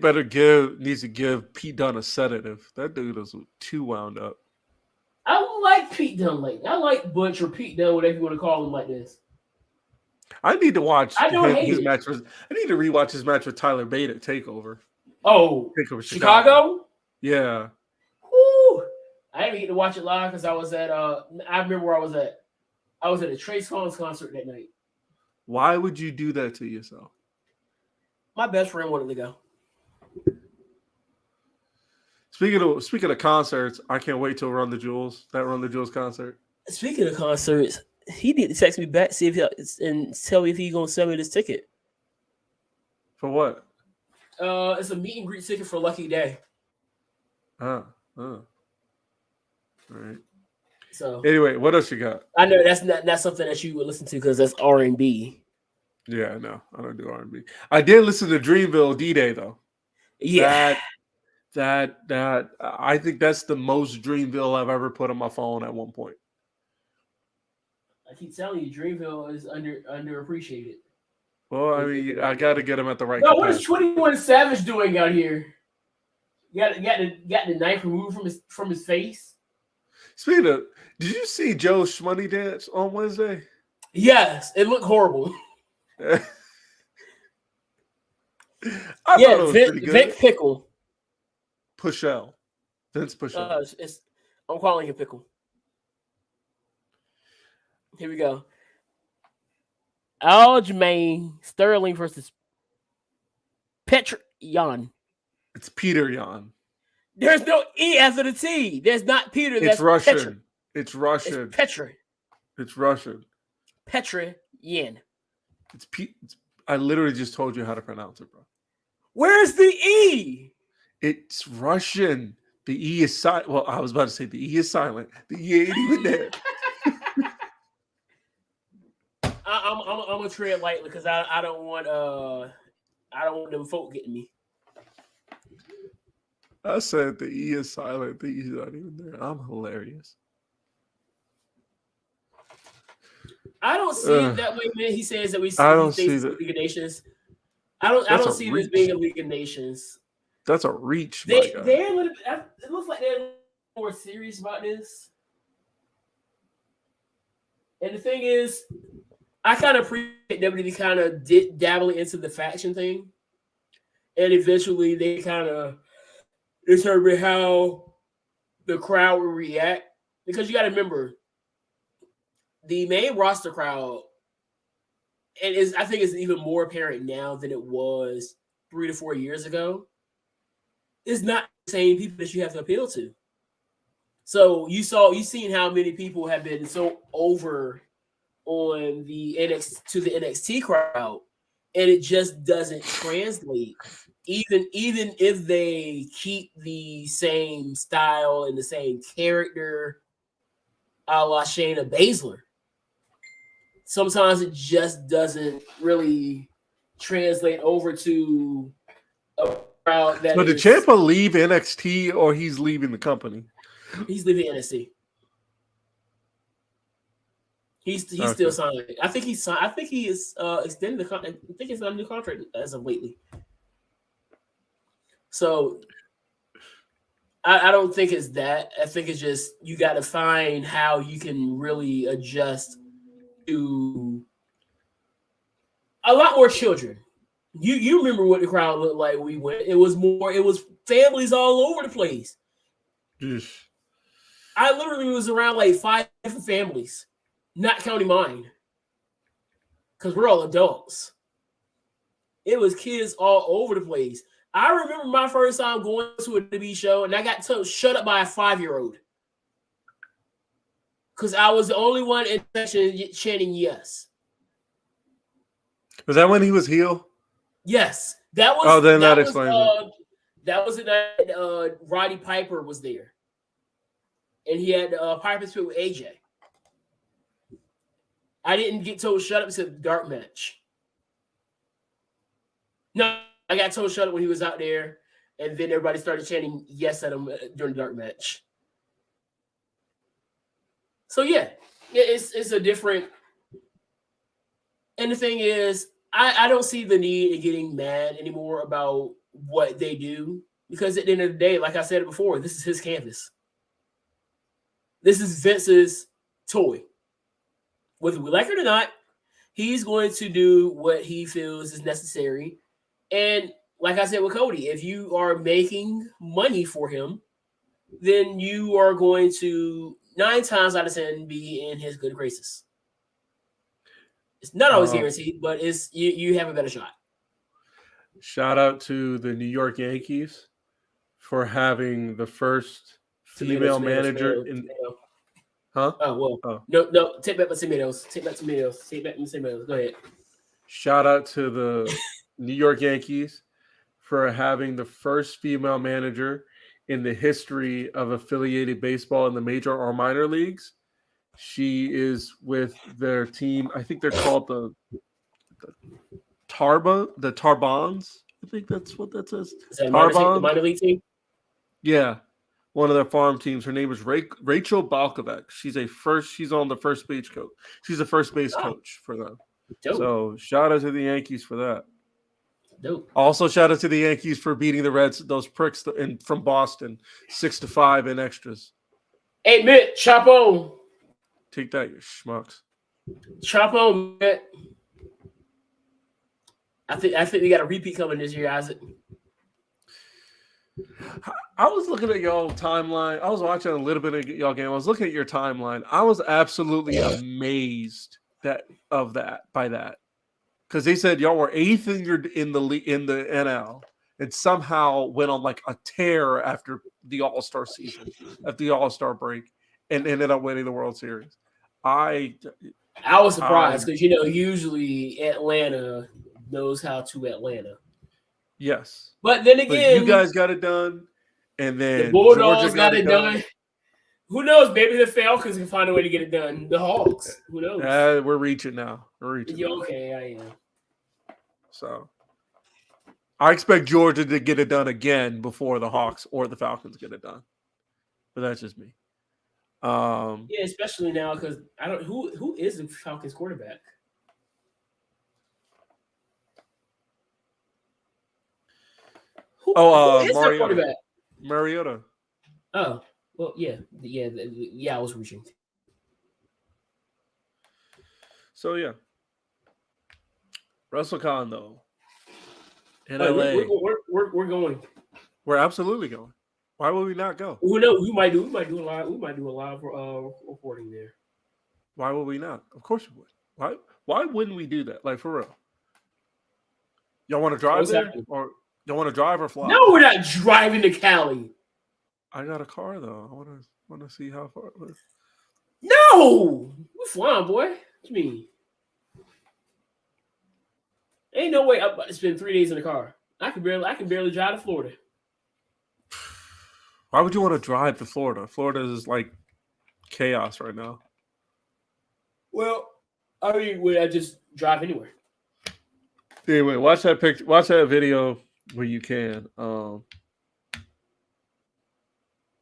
needs to give Pete Dunne a sedative. That dude is too wound up. I like Pete Dunne. I like Butch or Pete Dunne, whatever you want to call him, like this. I need to watch his match. I need to rewatch his match with Tyler Bate at Takeover. Oh, Takeover Chicago? Yeah. Woo! I didn't get to watch it live because I was at. I remember where I was at. I was at a Trace Songz concert that night. Why would you do that to yourself? My best friend wanted to go. Speaking of concerts, I can't wait till Run the Jewels. That Run the Jewels concert. Speaking of concerts, he need to text me back and tell me if he's gonna sell me this ticket. For what? It's a meet and greet ticket for Lucky Day. All right. So anyway, what else you got? I know that's not something that you would listen to because that's R&B. Yeah, no, I don't do R&B. I did listen to Dreamville D-Day though. Yeah. That I think that's the most Dreamville I've ever put on my phone at one point. I keep telling you, Dreamville is underappreciated. Well, I mean, I got to get him at the right. No, what is 21 Savage doing out here? got the knife removed from his face. Speaking of, did you see Joe Schmoney dance on Wednesday? Yes, it looked horrible. I thought it was pretty good. Vic Pickle. Pushell. Vince Pushell. I'm calling him Pickle. Here we go. Aljamain Sterling versus Petr Yan. It's Peter Yan. There's no E after the T. There's not Peter. That's It's Russian. Petr. It's Russian. It's Petr. It's Russian. Petr Yan. I literally just told you how to pronounce it, bro. Where's the E? It's Russian. The E is silent. Well, I was about to say the E is silent. The E ain't even there. I'm gonna tread lightly because I don't want them folk getting me. I said the E is silent. The E is not even there. I'm hilarious. I don't see it that way, man. He says that we see I don't see things that. League of Nations. I don't see this being a League of Nations. That's a reach. They're a little bit, it looks like they're a little more serious about this. And the thing is, I kind of appreciate WWE kind of dabbling into the faction thing. And eventually they kind of determine how the crowd will react. Because you got to remember, the main roster crowd, and I think it's even more apparent now than it was 3 to 4 years ago, is not the same people that you have to appeal to. So you've seen how many people have been so over on the NXT crowd, and it just doesn't translate. Even if they keep the same style and the same character, a la Shayna Baszler, sometimes it just doesn't really translate over to a crowd that. But did Ciampa leave NXT or he's leaving the company? He's leaving NXT. He's still signed. I think he's signed. I think he is extended the contract. I think he's on a new contract as of lately. So I don't think it's that. I think it's just you got to find how you can really adjust to a lot more children. You remember what the crowd looked like when we went. It was families all over the place. Yes. I literally was around like 5 different families, not counting mine, because we're all adults. It was kids all over the place. I remember my first time going to a WWE show, and I got told shut up by a 5-year-old because I was the only one in the section chanting yes. Was that when he was heel? Yes, that was. Oh, then that explains it. That was the night Roddy Piper was there, and he had Piper spit with AJ. I didn't get told shut up until the dark match. No, I got told shut up when he was out there, and then everybody started chanting yes at him during the dark match. So yeah, it's a different. And the thing is, I don't see the need in getting mad anymore about what they do, because at the end of the day, like I said it before, this is his canvas. This is Vince's toy. Whether we like it or not, he's going to do what he feels is necessary. And like I said with Cody, if you are making money for him, then you are going to 9 times out of 10 be in his good graces. It's not always guaranteed, but it's you have a better shot. Shout out to the New York Yankees for having the first female manager in. Huh? Oh, well. No. Take back my tomatoes. Take back tomatoes. Go ahead. Shout out to the New York Yankees for having the first female manager in the history of affiliated baseball in the major or minor leagues. She is with their team. I think they're called the Tarbons. I think that's what that says. Is that the minor league team? Yeah. One of their farm teams. Her name is Rachel Balkovec. She's on the first base coach. She's a first base coach for them. Dope. So shout out to the Yankees for that. Dope. Also, shout out to the Yankees for beating the Reds, those pricks from Boston, 6-5 in extras. Hey, Mitt, chop on. Take that, you schmucks. Chop on, Mitt. I think we got a repeat coming this year, Isaac. I was looking at y'all timeline. I was watching a little bit of y'all game. I was looking at your timeline. I was absolutely amazed by that. Because they said y'all were 8th in the NL and somehow went on like a tear after the All-Star season, after the All-Star break, and ended up winning the World Series. I was surprised because usually Atlanta knows how to Atlanta. Yes, but then again, you guys got it done, and then the Bulldogs got it done. Who knows? Maybe the Falcons can find a way to get it done. The Hawks. Who knows? We're reaching now. Okay, I am. So I expect Georgia to get it done again before the Hawks or the Falcons get it done. But that's just me. Yeah, especially now because I don't. Who is the Falcons quarterback? Who is their quarterback? Mariota. Oh. Well, yeah. I was reaching. So yeah, WrestleCon though in LA. LA. We're going. We're absolutely going. Why would we not go? Who knows? We might do a live. We might do a live reporting there. Why would we not? Of course we would. Why wouldn't we do that? Like for real? Y'all want to drive there, or y'all want to drive or fly? No, we're not driving to Cali. I got a car though. I want to see how far it was. No, we're flying, boy. What you mean? Ain't no way I'm about to spend 3 days in the car. I can barely drive to Florida. Why would you want to drive to Florida? Florida is like chaos right now. Well, I mean, would I just drive anywhere? Anyway, watch that picture. Watch that video when you can.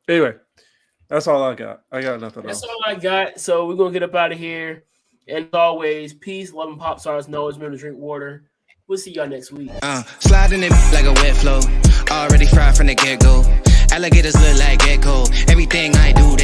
Anyway, that's all I got. I got nothing else. That's all I got. So we're gonna get up out of here. And as always, peace, love, and pop stars. Know it's remember to drink water. We'll see y'all next week. Sliding it like a wet flow. Already fried from the get-go. Alligators look like gecko. Everything I do,